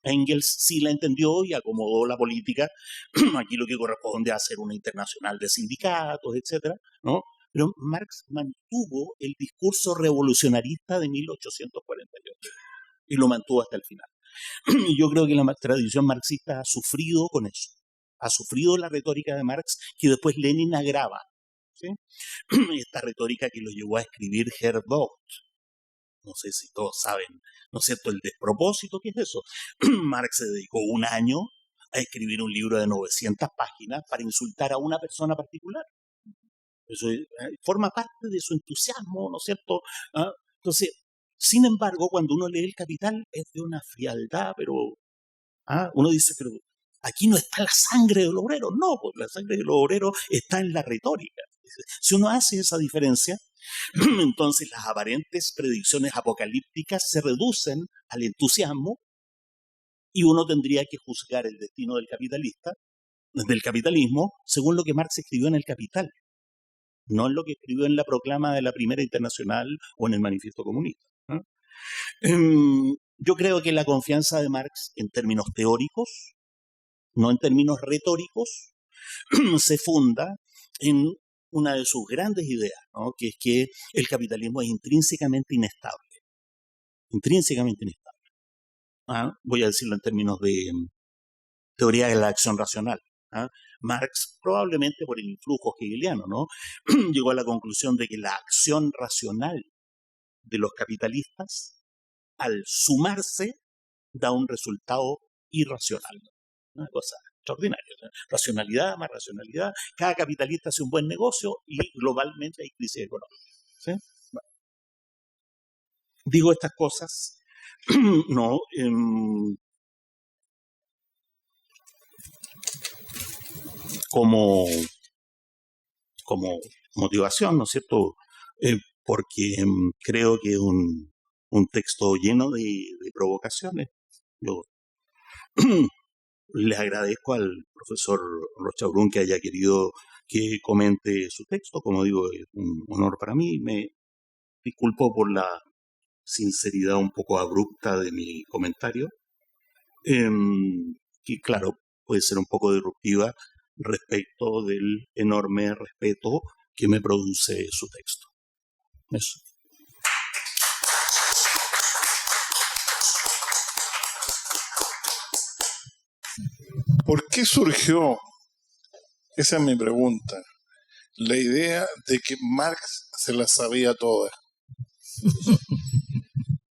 Engels sí la entendió y acomodó la política. Aquí lo que corresponde a hacer una internacional de sindicatos, etcétera, ¿no? Pero Marx mantuvo el discurso revolucionarista de 1848 y lo mantuvo hasta el final. Y yo creo que la tradición marxista ha sufrido con eso. Ha sufrido la retórica de Marx que después Lenin agrava, ¿sí? Esta retórica que lo llevó a escribir Herr Vogt. No sé si todos saben, ¿no es cierto?, el despropósito que es eso. Marx se dedicó un año a escribir un libro de 900 páginas para insultar a una persona particular. Eso forma parte de su entusiasmo, ¿no es cierto? Entonces, sin embargo, cuando uno lee El Capital es de una frialdad, pero uno dice, pero aquí no está la sangre del obrero. No, pues la sangre del obrero está en la retórica. Si uno hace esa diferencia, entonces las aparentes predicciones apocalípticas se reducen al entusiasmo y uno tendría que juzgar el destino del capitalismo según lo que Marx escribió en El Capital, no en lo que escribió en la proclama de la Primera Internacional o en el Manifiesto Comunista, ¿no? Yo creo que la confianza de Marx en términos teóricos, no en términos retóricos, se funda en una de sus grandes ideas, ¿no?, que es que el capitalismo es intrínsecamente inestable. Intrínsecamente inestable. Voy a decirlo en términos de teoría de la acción racional. Marx, probablemente por el influjo hegeliano, ¿no?, llegó a la conclusión de que la acción racional de los capitalistas, al sumarse, da un resultado irracional. Una cosa extraordinaria. Racionalidad más racionalidad. Cada capitalista hace un buen negocio y globalmente hay crisis económica, ¿sí? Bueno. Digo estas cosas, no, como motivación, ¿no es cierto? Porque creo que un texto lleno de provocaciones. Yo les agradezco al profesor Rochabrún que haya querido que comente su texto. Como digo, es un honor para mí. disculpo por la sinceridad un poco abrupta de mi comentario, que claro, puede ser un poco disruptiva respecto del enorme respeto que me produce su texto. Eso.
¿Por qué surgió, esa es mi pregunta, la idea de que Marx se la sabía todas?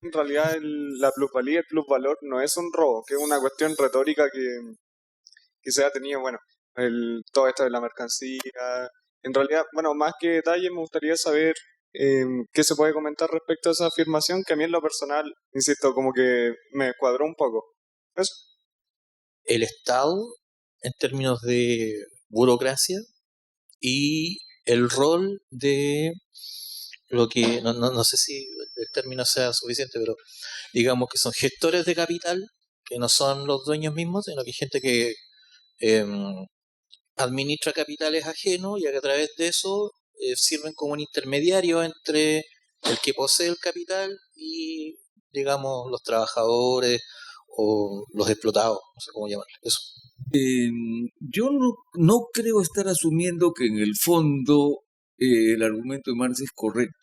En realidad la plusvalía, el plusvalor no es un robo, que es una cuestión retórica que se ha tenido, bueno, todo esto de la mercancía. En realidad, bueno, más que detalle me gustaría saber qué se puede comentar respecto a esa afirmación que a mí en lo personal, insisto, como que me cuadró un poco. Eso.
El Estado en términos de burocracia y el rol de lo que, no sé si el término sea suficiente, pero digamos que son gestores de capital, que no son los dueños mismos, sino que hay gente que administra capitales ajenos y que a través de eso sirven como un intermediario entre el que posee el capital y, digamos, los trabajadores o los explotados, no sé cómo llamarlo, eso.
Yo no creo estar asumiendo que en el fondo el argumento de Marx es correcto.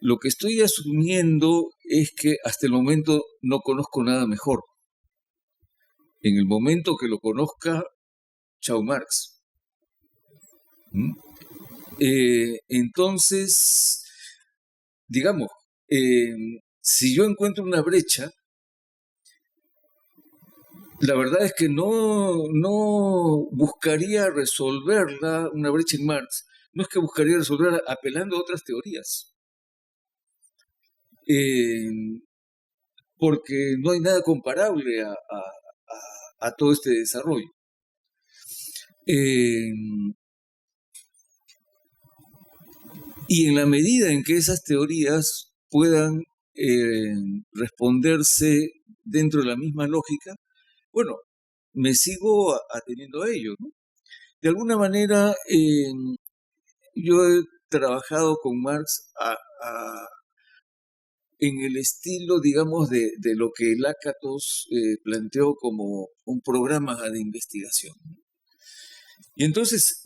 Lo que estoy asumiendo es que hasta el momento no conozco nada mejor. En el momento que lo conozca, chao Marx. Entonces, digamos, si yo encuentro una brecha, la verdad es que no buscaría resolverla, una brecha en Marx, no es que buscaría resolverla apelando a otras teorías. Porque no hay nada comparable a todo este desarrollo. Y en la medida en que esas teorías puedan responderse dentro de la misma lógica, bueno, me sigo ateniendo a ello, ¿no? De alguna manera, yo he trabajado con Marx en el estilo, digamos, de lo que Lakatos planteó como un programa de investigación. Y entonces,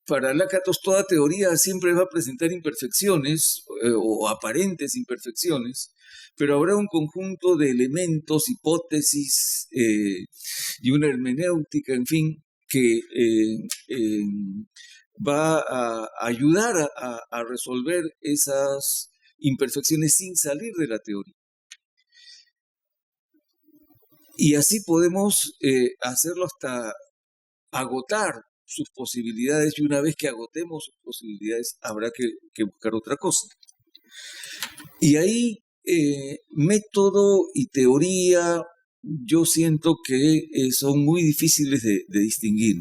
para Lakatos toda teoría siempre va a presentar imperfecciones o aparentes imperfecciones, pero habrá un conjunto de elementos, hipótesis y una hermenéutica, en fin, que va a ayudar a resolver esas imperfecciones sin salir de la teoría. Y así podemos hacerlo hasta agotar sus posibilidades, y una vez que agotemos sus posibilidades habrá que buscar otra cosa. Y ahí método y teoría yo siento que son muy difíciles de distinguir.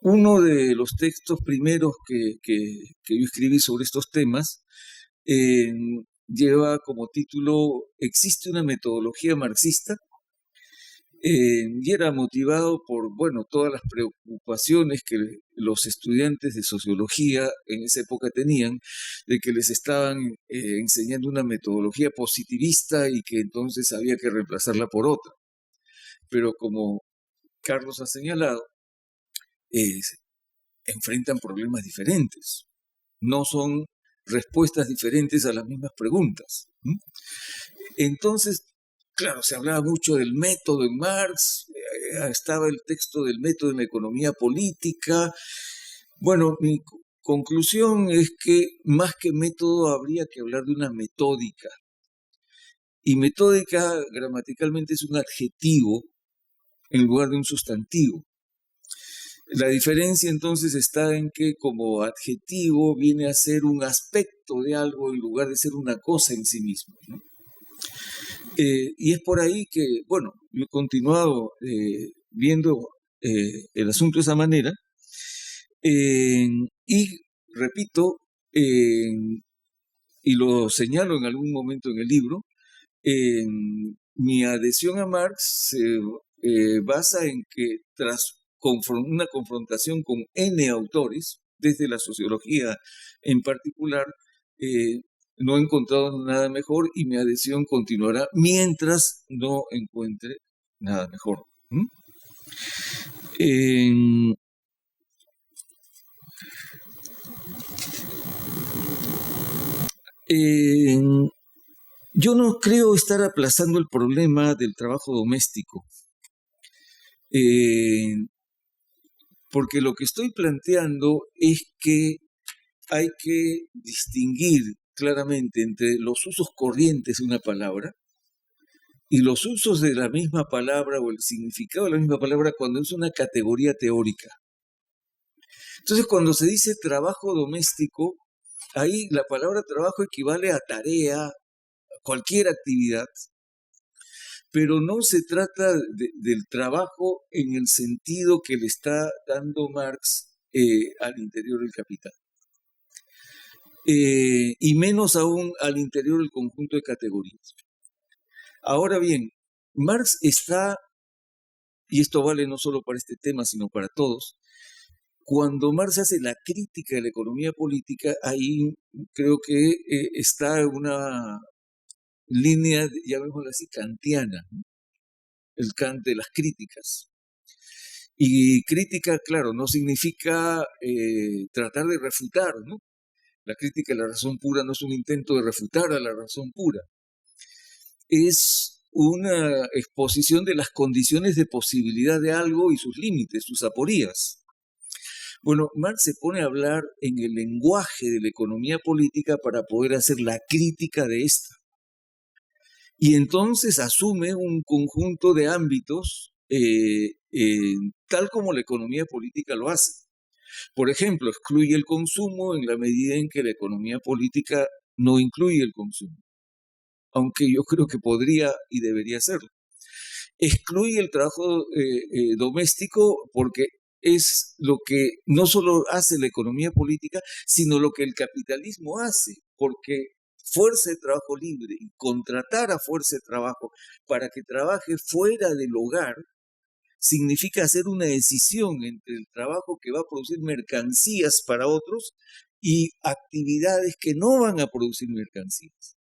Uno de los textos primeros que yo escribí sobre estos temas lleva como título ¿Existe una metodología marxista? Y era motivado por, bueno, todas las preocupaciones que los estudiantes de sociología en esa época tenían, de que les estaban enseñando una metodología positivista y que entonces había que reemplazarla por otra. Pero como Carlos ha señalado, enfrentan problemas diferentes, no son respuestas diferentes a las mismas preguntas. Entonces, claro, se hablaba mucho del método en Marx, estaba el texto del método en la economía política. Bueno, mi conclusión es que más que método habría que hablar de una metódica. Y metódica gramaticalmente es un adjetivo en lugar de un sustantivo. La diferencia entonces está en que como adjetivo viene a ser un aspecto de algo en lugar de ser una cosa en sí mismo, ¿no? Y es por ahí que, bueno, yo he continuado viendo el asunto de esa manera y repito, y lo señalo en algún momento en el libro, mi adhesión a Marx se basa en que tras una confrontación con N autores, desde la sociología en particular, no he encontrado nada mejor y mi adhesión continuará mientras no encuentre nada mejor. Yo no creo estar aplazando el problema del trabajo doméstico, porque lo que estoy planteando es que hay que distinguir claramente entre los usos corrientes de una palabra y los usos de la misma palabra o el significado de la misma palabra cuando es una categoría teórica. Entonces, cuando se dice trabajo doméstico, ahí la palabra trabajo equivale a tarea, a cualquier actividad, pero no se trata del trabajo en el sentido que le está dando Marx al interior del capital. Y menos aún al interior del conjunto de categorías. Ahora bien, Marx está, y esto vale no solo para este tema, sino para todos, cuando Marx hace la crítica de la economía política, ahí creo que está una línea, llamémosla así, kantiana, ¿no? El Kant de las críticas. Y crítica, claro, no significa tratar de refutar, ¿no? La crítica de la razón pura no es un intento de refutar a la razón pura. Es una exposición de las condiciones de posibilidad de algo y sus límites, sus aporías. Bueno, Marx se pone a hablar en el lenguaje de la economía política para poder hacer la crítica de esta. Y entonces asume un conjunto de ámbitos tal como la economía política lo hace. Por ejemplo, excluye el consumo en la medida en que la economía política no incluye el consumo, aunque yo creo que podría y debería hacerlo. Excluye el trabajo doméstico porque es lo que no solo hace la economía política, sino lo que el capitalismo hace, porque fuerza de trabajo libre y contratar a fuerza de trabajo para que trabaje fuera del hogar significa hacer una decisión entre el trabajo que va a producir mercancías para otros y actividades que no van a producir mercancías,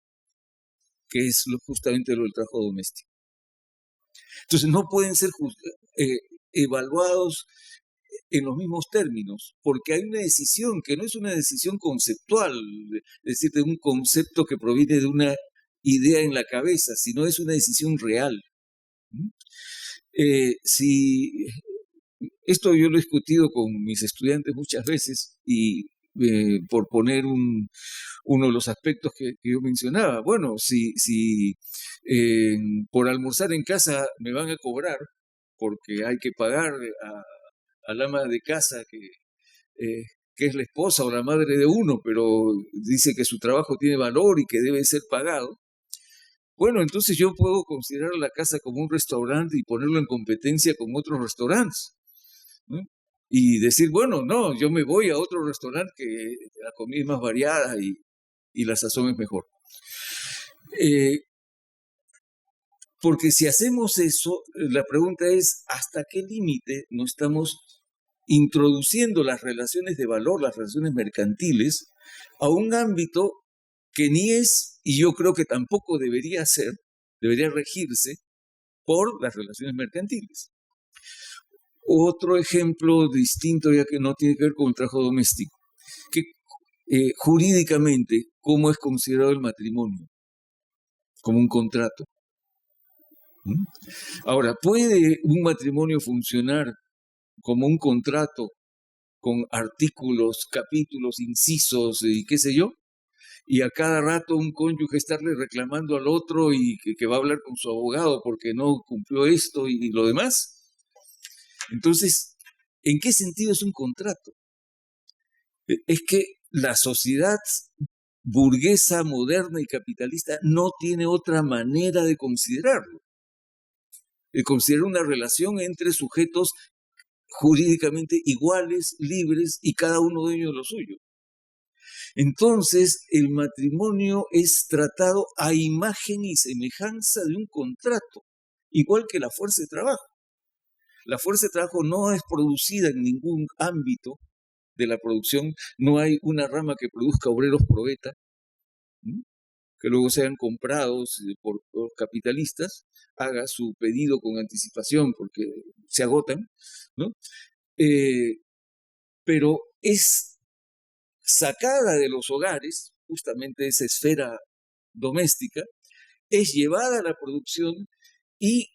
que es justamente lo del trabajo doméstico. Entonces no pueden ser evaluados en los mismos términos, porque hay una decisión que no es una decisión conceptual, es decir, de un concepto que proviene de una idea en la cabeza, sino es una decisión real. Esto yo lo he discutido con mis estudiantes muchas veces y por poner uno de los aspectos que yo mencionaba, bueno, si por almorzar en casa me van a cobrar porque hay que pagar al ama de casa que es la esposa o la madre de uno, pero dice que su trabajo tiene valor y que debe ser pagado. Bueno, entonces yo puedo considerar la casa como un restaurante y ponerlo en competencia con otros restaurantes, ¿no? Y decir, bueno, no, yo me voy a otro restaurante que la comida es más variada y la sazón es mejor. Porque si hacemos eso, la pregunta es, ¿hasta qué límite no estamos introduciendo las relaciones de valor, las relaciones mercantiles, a un ámbito que ni es, y yo creo que tampoco debería ser, debería regirse por las relaciones mercantiles? Otro ejemplo distinto, ya que no tiene que ver con el trabajo doméstico, que jurídicamente, ¿cómo es considerado el matrimonio? Como un contrato. Ahora, ¿puede un matrimonio funcionar como un contrato con artículos, capítulos, incisos y qué sé yo? Y a cada rato un cónyuge estarle reclamando al otro y que va a hablar con su abogado porque no cumplió esto y lo demás. Entonces, ¿en qué sentido es un contrato? Es que la sociedad burguesa, moderna y capitalista no tiene otra manera de considerarlo. De considerar una relación entre sujetos jurídicamente iguales, libres y cada uno de ellos lo suyo. Entonces, el matrimonio es tratado a imagen y semejanza de un contrato, igual que la fuerza de trabajo. La fuerza de trabajo no es producida en ningún ámbito de la producción, no hay una rama que produzca obreros pro eta, que luego sean comprados por capitalistas, haga su pedido con anticipación porque se agotan, ¿no? Pero es sacada de los hogares, justamente esa esfera doméstica, es llevada a la producción y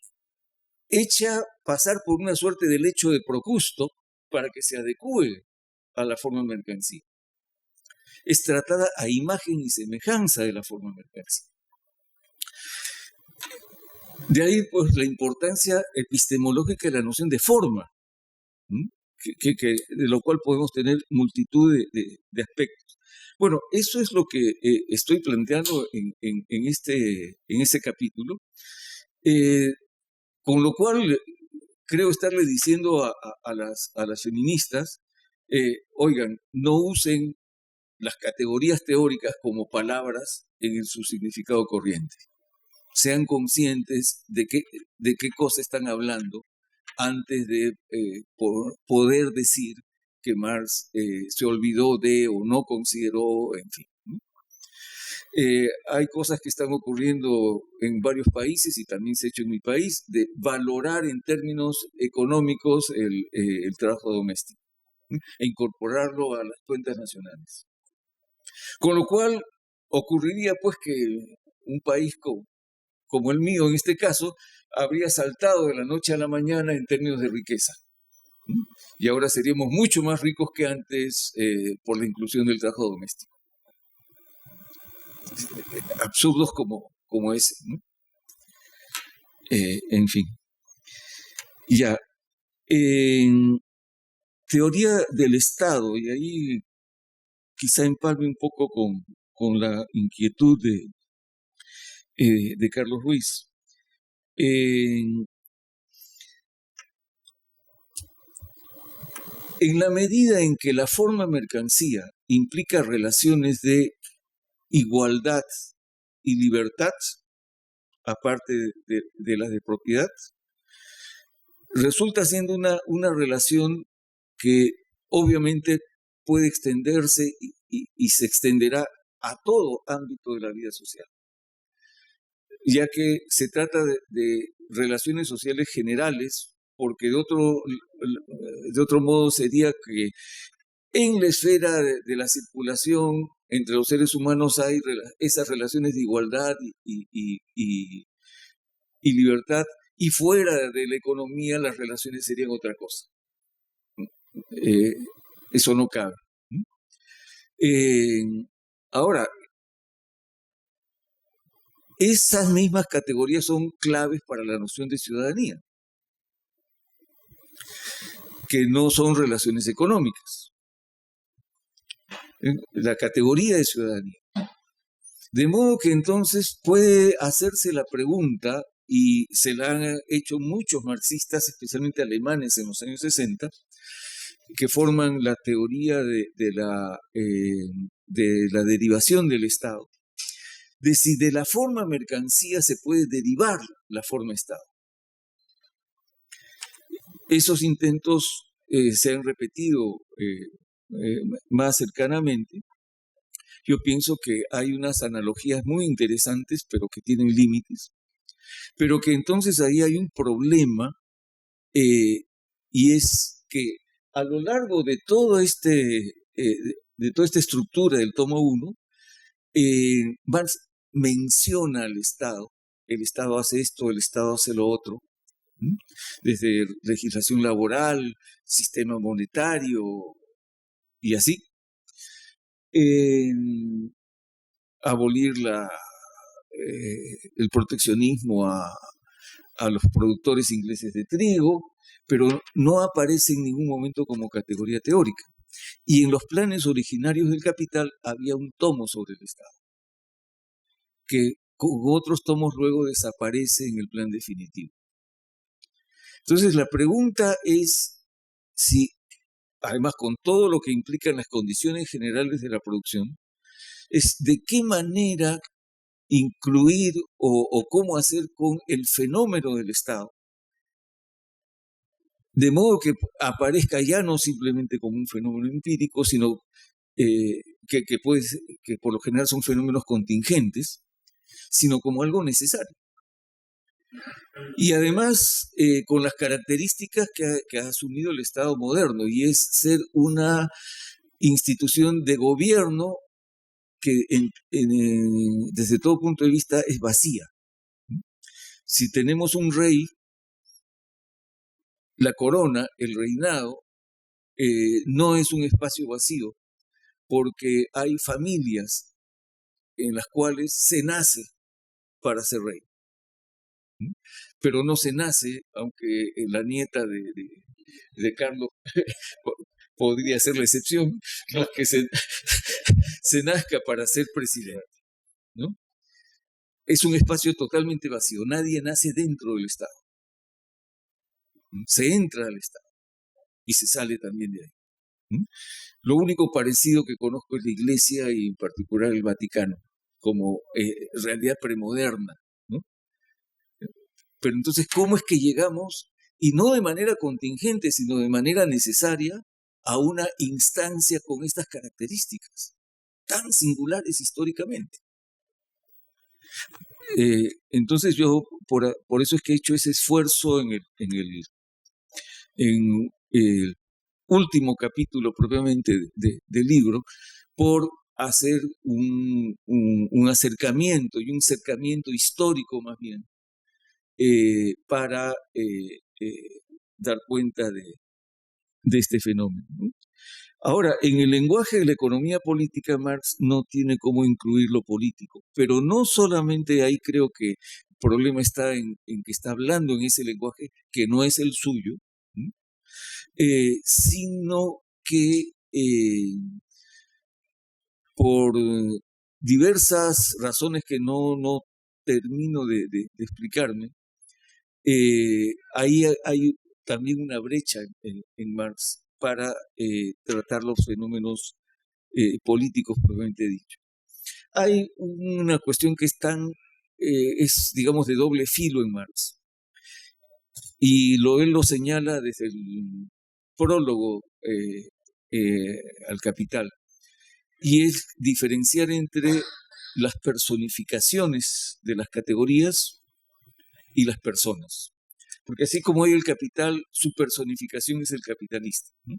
hecha pasar por una suerte de lecho de Procusto para que se adecúe a la forma mercancía. Es tratada a imagen y semejanza de la forma mercancía. De ahí, pues, la importancia epistemológica de la noción de forma, de lo cual podemos tener multitud de aspectos. Bueno, eso es lo que estoy planteando en este capítulo, con lo cual creo estarle diciendo a las feministas, oigan, no usen las categorías teóricas como palabras en su significado corriente. Sean conscientes de qué cosa están hablando antes de poder decir que Marx se olvidó de o no consideró, en fin. Hay cosas que están ocurriendo en varios países y también se ha hecho en mi país, de valorar en términos económicos el trabajo doméstico e incorporarlo a las cuentas nacionales. Con lo cual ocurriría pues que un país como el mío en este caso habría saltado de la noche a la mañana en términos de riqueza. Y ahora seríamos mucho más ricos que antes por la inclusión del trabajo doméstico. Absurdos como ese, ¿no? En fin. Ya. En teoría del Estado, y ahí quizá empalme un poco con la inquietud de Carlos Ruiz. En la medida en que la forma mercancía implica relaciones de igualdad y libertad, aparte de las de propiedad, resulta siendo una relación que obviamente puede extenderse y se extenderá a todo ámbito de la vida social, ya que se trata de relaciones sociales generales, porque de otro modo sería que en la esfera de la circulación entre los seres humanos hay esas relaciones de igualdad y libertad, y fuera de la economía las relaciones serían otra cosa. Eso no cabe. Ahora, esas mismas categorías son claves para la noción de ciudadanía, que no son relaciones económicas. La categoría de ciudadanía. De modo que entonces puede hacerse la pregunta, y se la han hecho muchos marxistas, especialmente alemanes en los años 60, que forman la teoría de la derivación del Estado, de si de la forma mercancía se puede derivar la forma Estado. Esos intentos se han repetido más cercanamente. Yo pienso que hay unas analogías muy interesantes, pero que tienen límites, pero que entonces ahí hay un problema, y es que a lo largo de todo de toda esta estructura del tomo 1, Marx menciona al Estado. El Estado hace esto, el Estado hace lo otro, desde legislación laboral, sistema monetario y así. Abolir el proteccionismo a los productores ingleses de trigo, pero no aparece en ningún momento como categoría teórica. Y en los planes originarios del Capital había un tomo sobre el Estado, que con otros tomos luego desaparece en el plan definitivo. Entonces la pregunta es si, además con todo lo que implican las condiciones generales de la producción, es de qué manera incluir o cómo hacer con el fenómeno del Estado de modo que aparezca ya no simplemente como un fenómeno empírico, sino que por lo general son fenómenos contingentes, sino como algo necesario. Y además con las características que ha asumido el Estado moderno, y es ser una institución de gobierno que desde todo punto de vista es vacía. Si tenemos un rey, la corona, el reinado, no es un espacio vacío, porque hay familias en las cuales se nace para ser rey. Pero no se nace, aunque la nieta de Carlos podría ser la excepción, no es que se nazca para ser presidente, ¿no? Es un espacio totalmente vacío, nadie nace dentro del Estado. Se entra al Estado y se sale también de ahí. Lo único parecido que conozco es la Iglesia y en particular el Vaticano, como realidad premoderna, ¿no? Pero entonces, ¿cómo es que llegamos, y no de manera contingente, sino de manera necesaria, a una instancia con estas características tan singulares históricamente? Entonces yo, por eso es que he hecho ese esfuerzo en el último capítulo propiamente del libro, por hacer un acercamiento, y un cercamiento histórico más bien, para dar cuenta de este fenómeno, ¿no? Ahora, en el lenguaje de la economía política, Marx no tiene cómo incluir lo político, pero no solamente ahí creo que el problema está en que está hablando en ese lenguaje que no es el suyo, sino que por diversas razones que no termino de explicarme, ahí hay también una brecha en Marx para tratar los fenómenos políticos propiamente dicho. Hay una cuestión que es, digamos, de doble filo en Marx, y él lo señala desde el prólogo al Capital, y es diferenciar entre las personificaciones de las categorías y las personas. Porque así como hay el capital, su personificación es el capitalista, ¿no?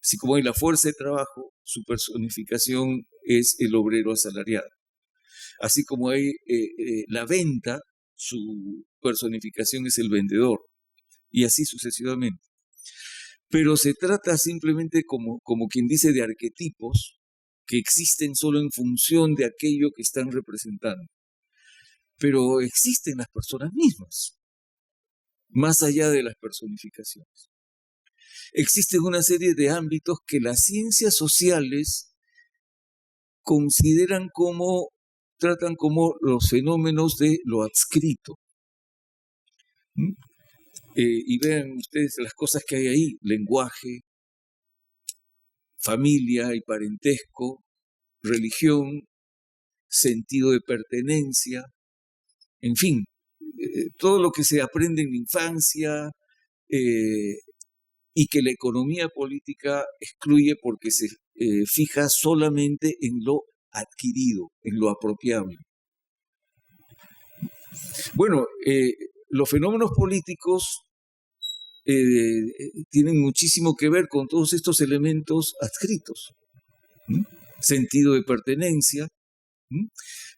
Así como hay la fuerza de trabajo, su personificación es el obrero asalariado. Así como hay la venta, su personificación es el vendedor, y así sucesivamente. Pero se trata simplemente, como quien dice, de arquetipos que existen solo en función de aquello que están representando. Pero existen las personas mismas, más allá de las personificaciones. Existen una serie de ámbitos que las ciencias sociales tratan como los fenómenos de lo adscrito. Y vean ustedes las cosas que hay ahí: lenguaje, familia y parentesco, religión, sentido de pertenencia, en fin, todo lo que se aprende en la infancia, y que la economía política excluye porque se fija solamente en lo adquirido, en lo apropiable. Bueno, los fenómenos políticos tienen muchísimo que ver con todos estos elementos adscritos. Sentido de pertenencia,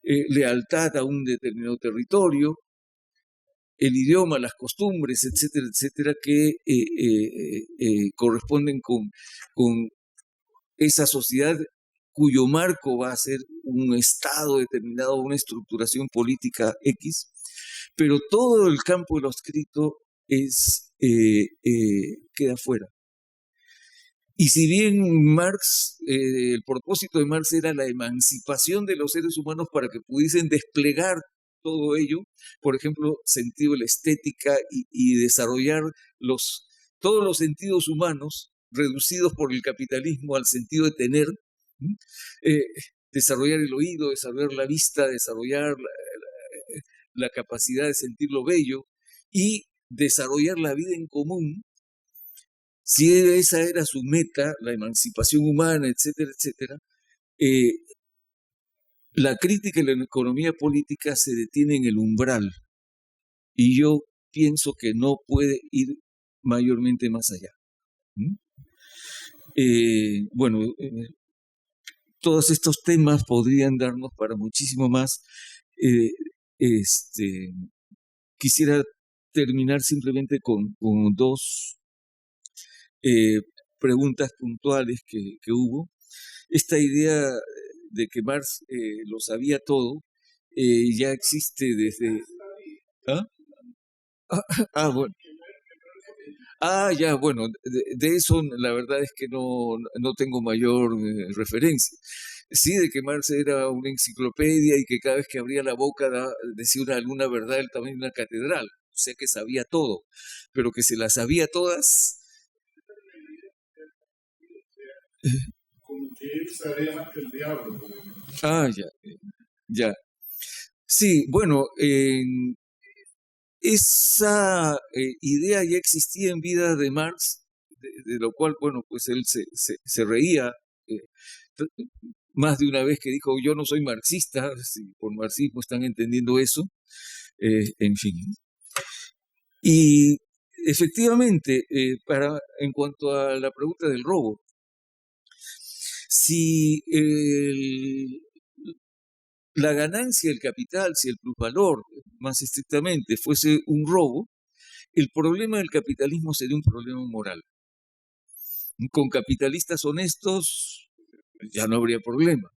lealtad a un determinado territorio, el idioma, las costumbres, etcétera, etcétera, que corresponden con esa sociedad cuyo marco va a ser un estado determinado, una estructuración política X, pero todo el campo de lo adscrito queda fuera. Y si bien el propósito de Marx era la emancipación de los seres humanos para que pudiesen desplegar todo ello, por ejemplo, sentido de la estética y desarrollar todos los sentidos humanos reducidos por el capitalismo al sentido de tener, desarrollar el oído, desarrollar la vista, desarrollar la capacidad de sentir lo bello y desarrollar la vida en común, si esa era su meta, la emancipación humana, etcétera, etcétera, la crítica en la economía política se detiene en el umbral y yo pienso que no puede ir mayormente más allá. Bueno, todos estos temas podrían darnos para muchísimo más. Quisiera terminar simplemente con dos preguntas puntuales que hubo. Esta idea de que Marx lo sabía todo ya existe desde... Bueno. Ya, bueno, de eso la verdad es que no tengo mayor referencia. Sí, de que Marx era una enciclopedia y que cada vez que abría la boca decía alguna verdad del tamaño de una catedral. O sea que sabía todo, pero que se las sabía todas...
Como que él sabía más que el diablo.
Ya. Sí, bueno, esa idea ya existía en vida de Marx, de lo cual, bueno, pues él se reía más de una vez que dijo, yo no soy marxista, si por marxismo están entendiendo eso, en fin. Y efectivamente, en cuanto a la pregunta del robo, si la ganancia del capital, si el plusvalor, más estrictamente, fuese un robo, el problema del capitalismo sería un problema moral. Con capitalistas honestos ya no habría problema.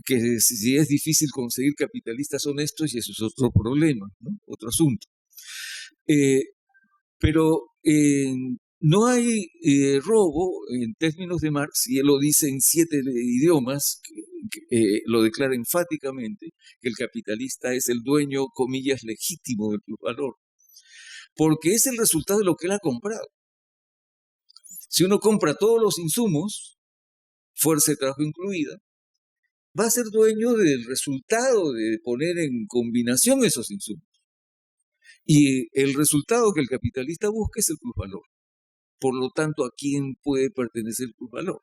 Que si es difícil conseguir capitalistas honestos, y eso es otro problema, ¿no? Otro asunto. Pero no hay robo en términos de Marx, y él lo dice en 7 idiomas, lo declara enfáticamente, que el capitalista es el dueño, comillas, legítimo del plusvalor, porque es el resultado de lo que él ha comprado. Si uno compra todos los insumos, fuerza de trabajo incluida, va a ser dueño del resultado de poner en combinación esos insumos. Y el resultado que el capitalista busca es el plusvalor. Por lo tanto, ¿a quién puede pertenecer el plusvalor?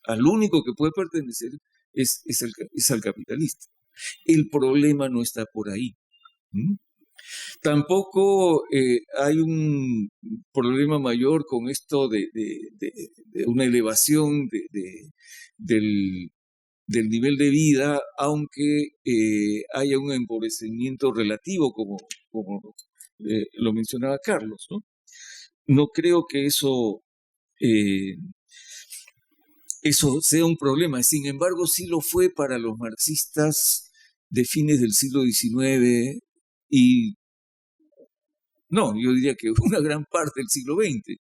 Al único que puede pertenecer es al capitalista. El problema no está por ahí. Tampoco hay un problema mayor con esto de una elevación del nivel de vida, aunque haya un empobrecimiento relativo, como lo mencionaba Carlos, ¿no? No creo que eso sea un problema. Sin embargo, sí lo fue para los marxistas de fines del siglo XIX y, no, yo diría que una gran parte del siglo XX,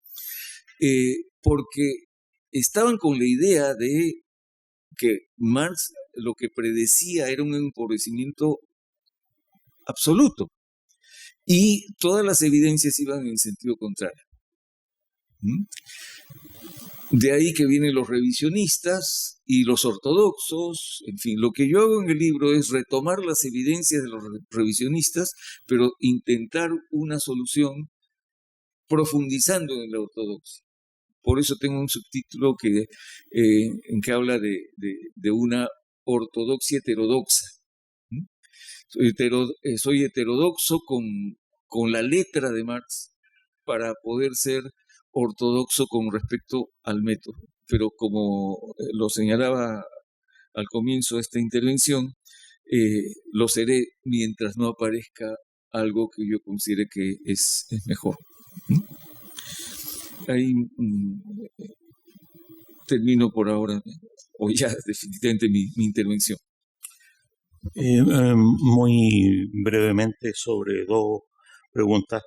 porque estaban con la idea de que Marx lo que predecía era un empobrecimiento absoluto y todas las evidencias iban en sentido contrario. De ahí que vienen los revisionistas y los ortodoxos. En fin, lo que yo hago en el libro es retomar las evidencias de los revisionistas, pero intentar una solución profundizando en la ortodoxia. Por eso tengo un subtítulo en que habla de una ortodoxia heterodoxa. Soy heterodoxo con la letra de Marx para poder ser ortodoxo con respecto al método. Pero como lo señalaba al comienzo de esta intervención, lo seré mientras no aparezca algo que yo considere que es mejor. Ahí termino por ahora, o ya definitivamente mi intervención.
Muy brevemente sobre 2 preguntas.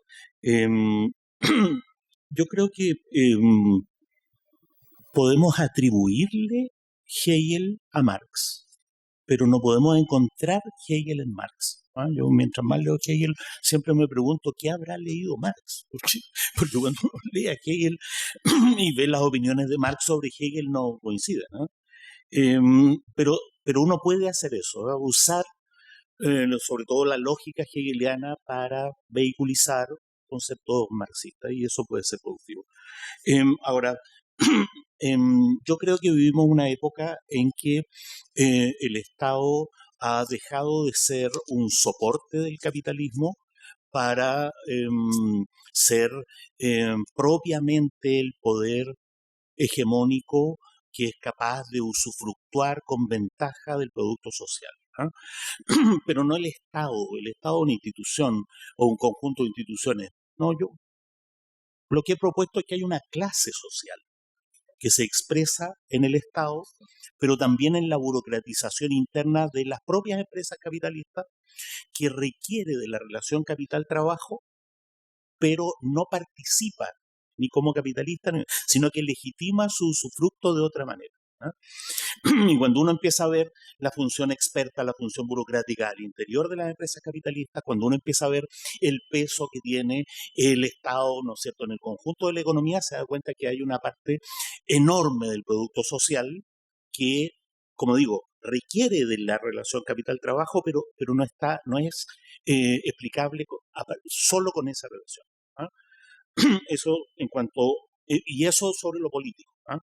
Yo creo que podemos atribuirle Hegel a Marx, pero no podemos encontrar Hegel en Marx. Yo mientras más leo Hegel siempre me pregunto qué habrá leído Marx, porque cuando uno lee a Hegel y ve las opiniones de Marx sobre Hegel no coinciden, ¿no? Pero uno puede hacer eso, ¿no? Usar sobre todo la lógica hegeliana para vehiculizar conceptos marxistas y eso puede ser productivo. Ahora, yo creo que vivimos una época en que el Estado ha dejado de ser un soporte del capitalismo para ser propiamente el poder hegemónico que es capaz de usufructuar con ventaja del producto social. ¿Ah? Pero no el Estado una institución o un conjunto de instituciones. No, yo lo que he propuesto es que hay una clase social que se expresa en el Estado, pero también en la burocratización interna de las propias empresas capitalistas, que requiere de la relación capital-trabajo, pero no participa ni como capitalista, sino que legitima su usufructo de otra manera. ¿Ah? Y cuando uno empieza a ver la función experta, la función burocrática al interior de las empresas capitalistas, cuando uno empieza a ver el peso que tiene el Estado, ¿no es cierto?, en el conjunto de la economía, se da cuenta que hay una parte enorme del producto social que, como digo, requiere de la relación capital-trabajo, pero no es explicable solo con esa relación. ¿Ah? Eso en cuanto, y eso sobre lo político. ¿Ah?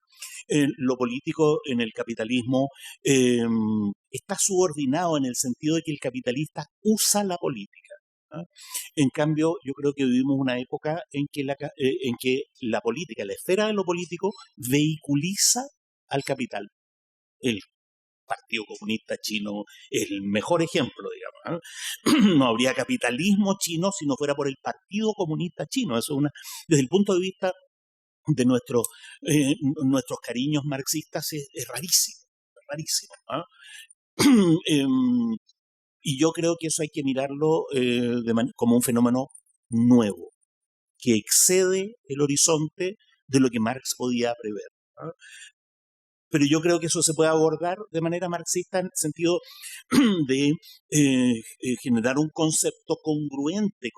Lo político en el capitalismo está subordinado en el sentido de que el capitalista usa la política. ¿Ah? En cambio, yo creo que vivimos una época en que la política, la esfera de lo político, vehiculiza al capital. El Partido Comunista Chino es el mejor ejemplo, digamos. ¿Eh? No habría capitalismo chino si no fuera por el Partido Comunista Chino. Eso es desde el punto de vista de nuestros cariños marxistas es rarísimo, rarísimo. ¿Ah? Y yo creo que eso hay que mirarlo como un fenómeno nuevo, que excede el horizonte de lo que Marx podía prever. ¿Ah? Pero yo creo que eso se puede abordar de manera marxista en el sentido de generar un concepto congruente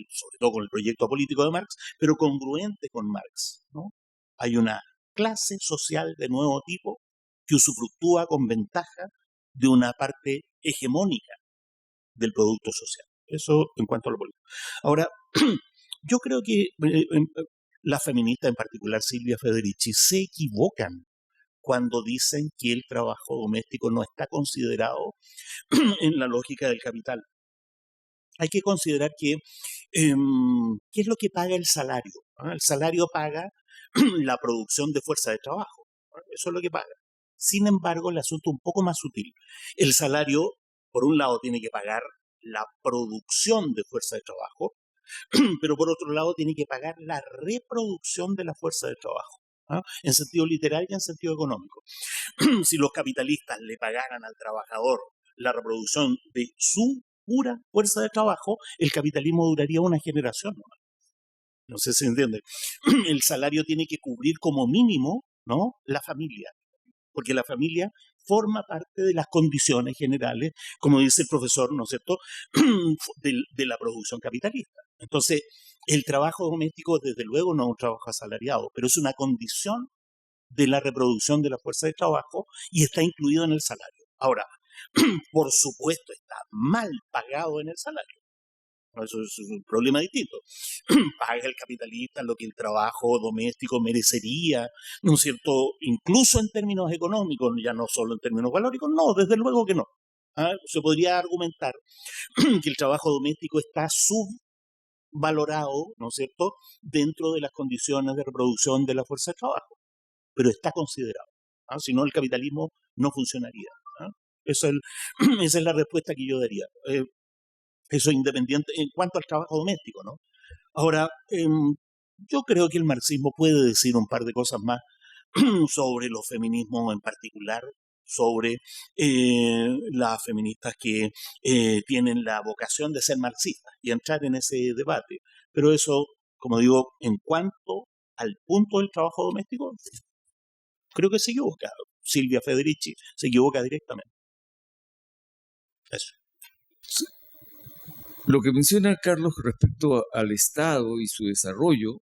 sobre todo con el proyecto político de Marx, pero congruente con Marx, ¿no? Hay una clase social de nuevo tipo que usufructúa con ventaja de una parte hegemónica del producto social. Eso en cuanto a lo político. Ahora, yo creo que las feministas, en particular Silvia Federici, se equivocan cuando dicen que el trabajo doméstico no está considerado en la lógica del capital. Hay que considerar que ¿qué es lo que paga el salario? ¿Ah? El salario paga la producción de fuerza de trabajo. ¿Ah? Eso es lo que paga. Sin embargo, el asunto es un poco más sutil. El salario, por un lado, tiene que pagar la producción de fuerza de trabajo, pero por otro lado tiene que pagar la reproducción de la fuerza de trabajo. ¿Ah? En sentido literal y en sentido económico. Si los capitalistas le pagaran al trabajador la reproducción de su pura fuerza de trabajo, el capitalismo duraría una generación. No sé si se entiende. El salario tiene que cubrir como mínimo, ¿no?, la familia, porque la familia forma parte de las condiciones generales, como dice el profesor, ¿no es cierto?, de la producción capitalista. Entonces, el trabajo doméstico, desde luego, no es un trabajo asalariado, pero es una condición de la reproducción de la fuerza de trabajo y está incluido en el salario. Ahora, por supuesto, está mal pagado en el salario. Eso es un problema distinto. Paga el capitalista lo que el trabajo doméstico merecería, ¿no es cierto? Incluso en términos económicos, ya no solo en términos valóricos, no, desde luego que no. ¿Ah? Se podría argumentar que el trabajo doméstico está subvalorado, ¿no es cierto?, dentro de las condiciones de reproducción de la fuerza de trabajo, pero está considerado. ¿Ah? Si no, el capitalismo no funcionaría. ¿Ah? Esa es la respuesta que yo daría. Eso independiente en cuanto al trabajo doméstico, ¿no? Ahora, yo creo que el marxismo puede decir un par de cosas más sobre los feminismos en particular, sobre las feministas que tienen la vocación de ser marxistas y entrar en ese debate. Pero eso, como digo, en cuanto al punto del trabajo doméstico, creo que se equivoca. Silvia Federici se equivoca directamente. Eso.
Lo que menciona Carlos respecto al Estado y su desarrollo,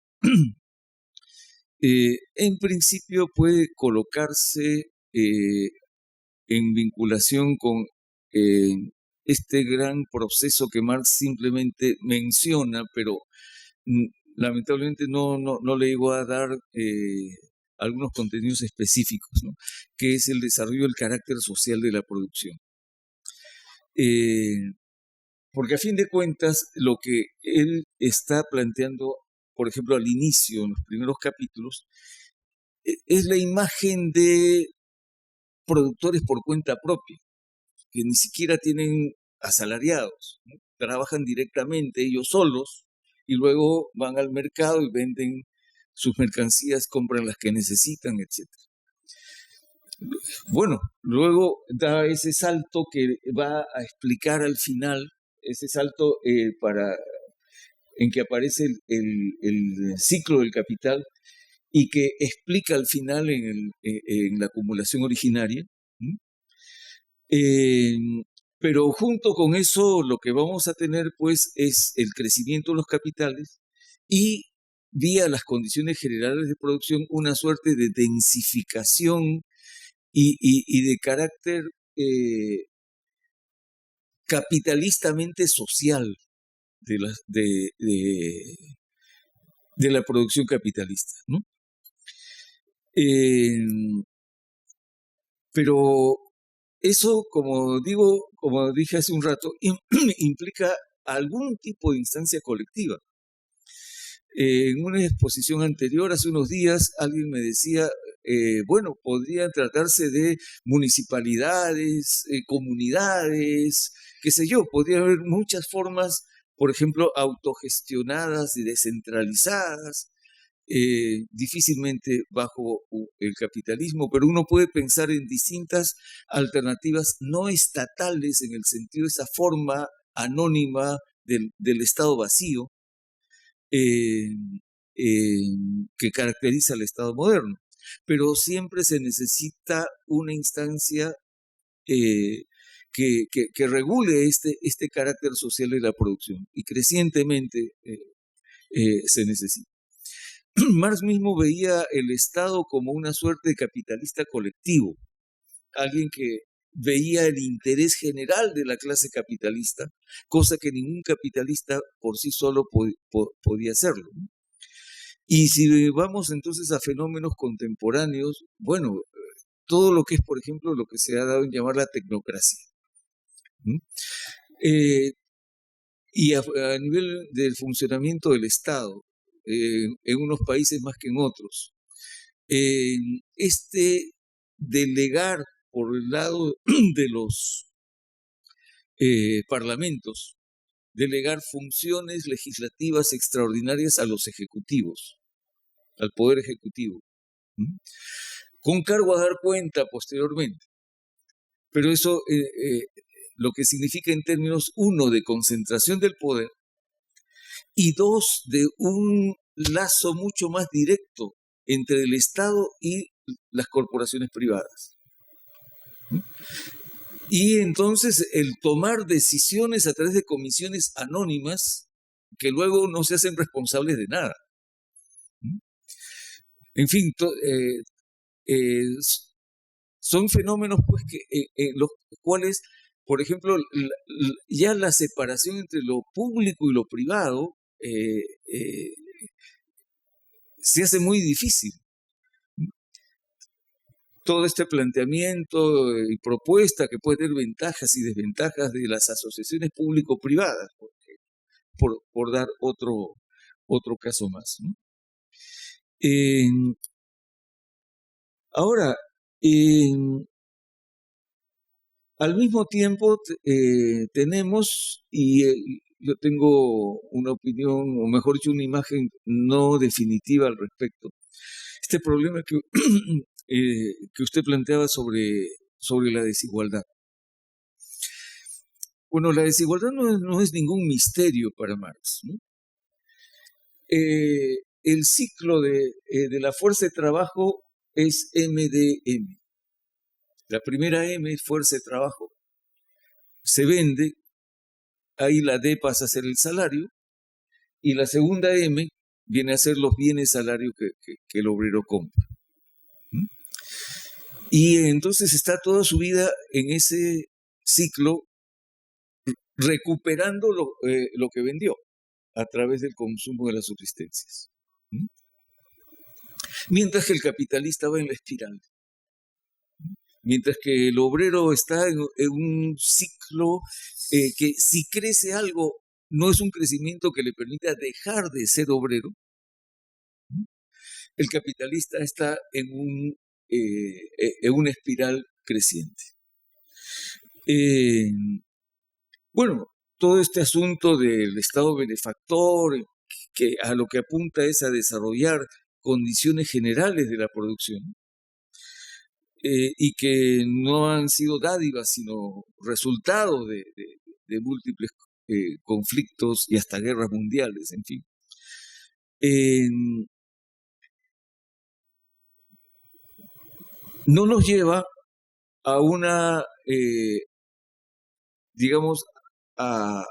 en principio puede colocarse en vinculación con este gran proceso que Marx simplemente menciona, pero lamentablemente no le llegó a dar algunos contenidos específicos, ¿no? Que es el desarrollo del carácter social de la producción. Porque a fin de cuentas, lo que él está planteando, por ejemplo, al inicio, en los primeros capítulos, es la imagen de productores por cuenta propia, que ni siquiera tienen asalariados, ¿no? Trabajan directamente ellos solos y luego van al mercado y venden sus mercancías, compran las que necesitan, etc. Bueno, luego da ese salto que va a explicar al final, ese salto en que aparece el ciclo del capital y que explica al final en la acumulación originaria. Pero junto con eso lo que vamos a tener pues es el crecimiento de los capitales y vía las condiciones generales de producción una suerte de densificación y de carácter capitalistamente social de la producción capitalista, ¿no? Pero eso, como dije hace un rato, implica algún tipo de instancia colectiva. En una exposición anterior, hace unos días, alguien me decía, bueno, podría tratarse de municipalidades, comunidades, qué sé yo, podría haber muchas formas, por ejemplo, autogestionadas y descentralizadas, difícilmente bajo el capitalismo, pero uno puede pensar en distintas alternativas no estatales en el sentido de esa forma anónima del Estado vacío que caracteriza al Estado moderno. Pero siempre se necesita una instancia que regule este carácter social de la producción y crecientemente se necesita. Marx mismo veía el Estado como una suerte de capitalista colectivo, alguien que veía el interés general de la clase capitalista, cosa que ningún capitalista por sí solo podía hacerlo. Y si vamos entonces a fenómenos contemporáneos, bueno, todo lo que es, por ejemplo, lo que se ha dado en llamar la tecnocracia. Y a nivel del funcionamiento del Estado, en unos países más que en otros, delegar por el lado de los parlamentos, delegar funciones legislativas extraordinarias a los ejecutivos, al poder ejecutivo, con cargo a dar cuenta posteriormente. Pero eso lo que significa en términos, uno, de concentración del poder y dos, de un lazo mucho más directo entre el Estado y las corporaciones privadas. Y entonces el tomar decisiones a través de comisiones anónimas que luego no se hacen responsables de nada. En fin, son fenómenos pues los cuales, por ejemplo, ya la separación entre lo público y lo privado se hace muy difícil. Todo este planteamiento y propuesta que puede tener ventajas y desventajas de las asociaciones público-privadas, por dar otro caso más, ¿no? Ahora, al mismo tiempo tenemos, y yo tengo una opinión, o mejor dicho, una imagen no definitiva al respecto, este problema que usted planteaba sobre la desigualdad. Bueno, la desigualdad no es ningún misterio para Marx, ¿no? El ciclo de la fuerza de trabajo es MDM. La primera M es fuerza de trabajo. Se vende, ahí la D pasa a ser el salario, y la segunda M viene a ser los bienes salarios que el obrero compra. Y entonces está toda su vida en ese ciclo recuperando lo que vendió. a través del consumo de las subsistencias. ¿Mm? Mientras que el capitalista va en la espiral. Mientras que el obrero está en un ciclo que si crece algo, no es un crecimiento que le permita dejar de ser obrero. El capitalista está en una espiral creciente. Bueno, todo este asunto del Estado benefactor, que a lo que apunta es a desarrollar condiciones generales de la producción, y que no han sido dádivas, sino resultado de múltiples conflictos y hasta guerras mundiales, en fin. No nos lleva a una, digamos, a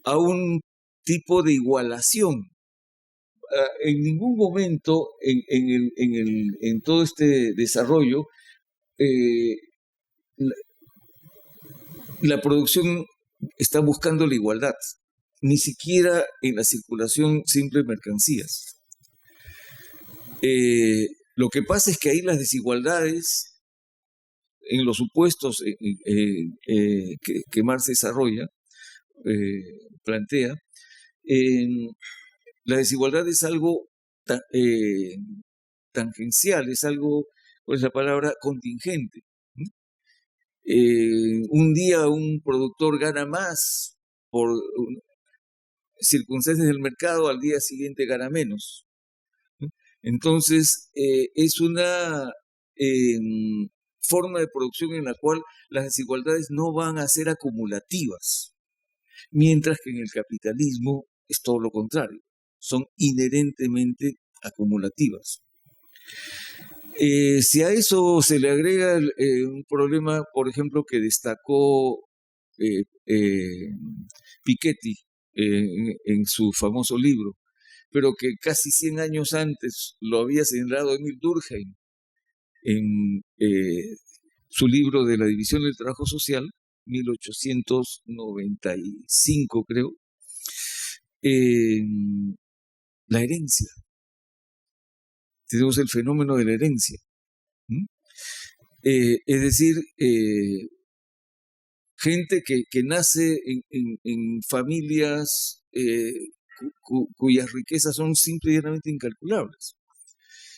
un tipo de igualación. En ningún momento en todo este desarrollo la producción está buscando la igualdad, ni siquiera en la circulación simple de mercancías. Lo que pasa es que ahí las desigualdades, en los supuestos que Marx desarrolla, plantea, la desigualdad es algo tangencial, es algo, ¿cuál es la palabra? Contingente. Un día un productor gana más por circunstancias del mercado, al día siguiente gana menos. Entonces, es una forma de producción en la cual las desigualdades no van a ser acumulativas, mientras que en el capitalismo es todo lo contrario, son inherentemente acumulativas. Si a eso se le agrega un problema, por ejemplo, que destacó Piketty en su famoso libro, pero que casi 100 años antes lo había señalado Emil Durkheim en su libro de la División del Trabajo Social, 1895 creo, la herencia. Tenemos el fenómeno de la herencia. Es decir, gente que nace en familias cuyas riquezas son simple y llanamente incalculables,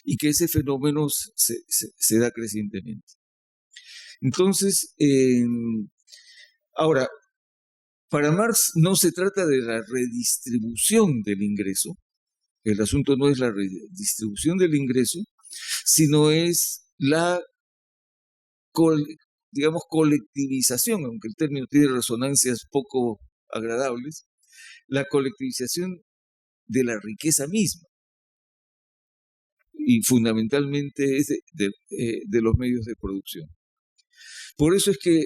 y que ese fenómeno se da crecientemente. Entonces, ahora, para Marx no se trata de la redistribución del ingreso, el asunto no es la redistribución del ingreso, sino es la, digamos, colectivización, aunque el término tiene resonancias poco agradables, la colectivización de la riqueza misma, y fundamentalmente es de los medios de producción. Por eso es que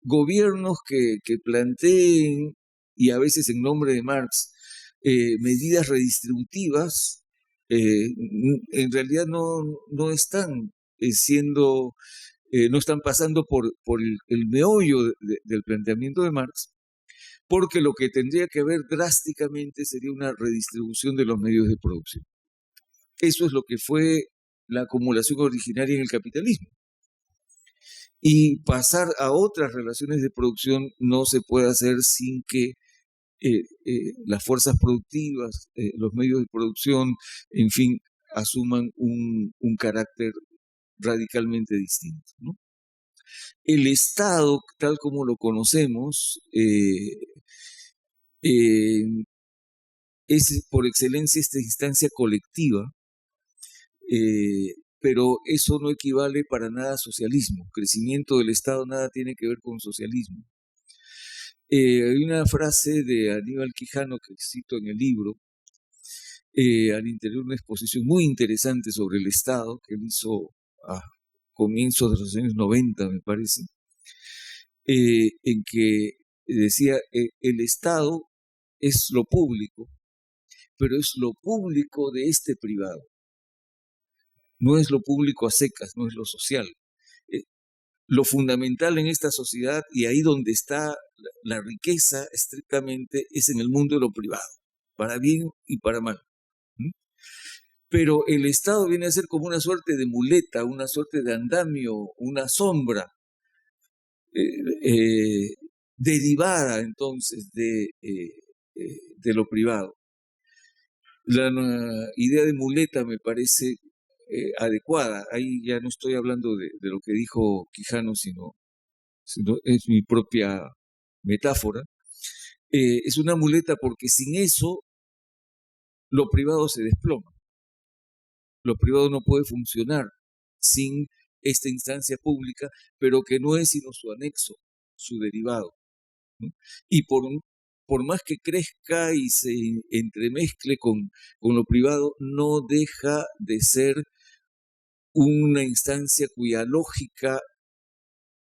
gobiernos que planteen, y a veces en nombre de Marx, medidas redistributivas, en realidad no están no están pasando por el meollo del planteamiento de Marx, porque lo que tendría que haber drásticamente sería una redistribución de los medios de producción. Eso es lo que fue la acumulación originaria en el capitalismo. Y pasar a otras relaciones de producción no se puede hacer sin que las fuerzas productivas, los medios de producción, en fin, asuman un carácter radicalmente distinto, ¿no? El Estado, tal como lo conocemos, es por excelencia esta instancia colectiva, pero eso no equivale para nada a socialismo. Crecimiento del Estado nada tiene que ver con socialismo. Hay una frase de Aníbal Quijano que cito en el libro, al interior de una exposición muy interesante sobre el Estado que él hizo a comienzos de los años 90, me parece, en que decía, el Estado es lo público, pero es lo público de este privado. No es lo público a secas, no es lo social. lo fundamental en esta sociedad, y ahí donde está la riqueza estrictamente, es en el mundo de lo privado, para bien y para mal. Pero el Estado viene a ser como una suerte de muleta, una suerte de andamio, una sombra derivada entonces de lo privado. La idea de muleta me parece adecuada. Ahí ya no estoy hablando de lo que dijo Quijano, sino es mi propia metáfora. Es una muleta porque sin eso lo privado se desploma. Lo privado no puede funcionar sin esta instancia pública, pero que no es sino su anexo, su derivado, ¿no? Y por más que crezca y se entremezcle con lo privado, no deja de ser una instancia cuya lógica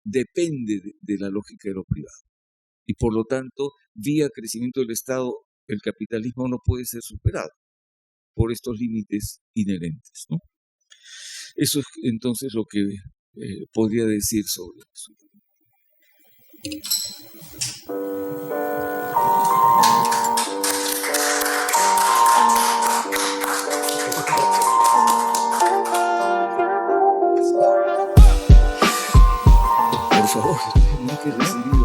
depende de la lógica de lo privado. Y por lo tanto, vía crecimiento del Estado, el capitalismo no puede ser superado por estos límites inherentes, ¿no? Eso es entonces lo que podría decir sobre eso. Por favor, no hay que recibir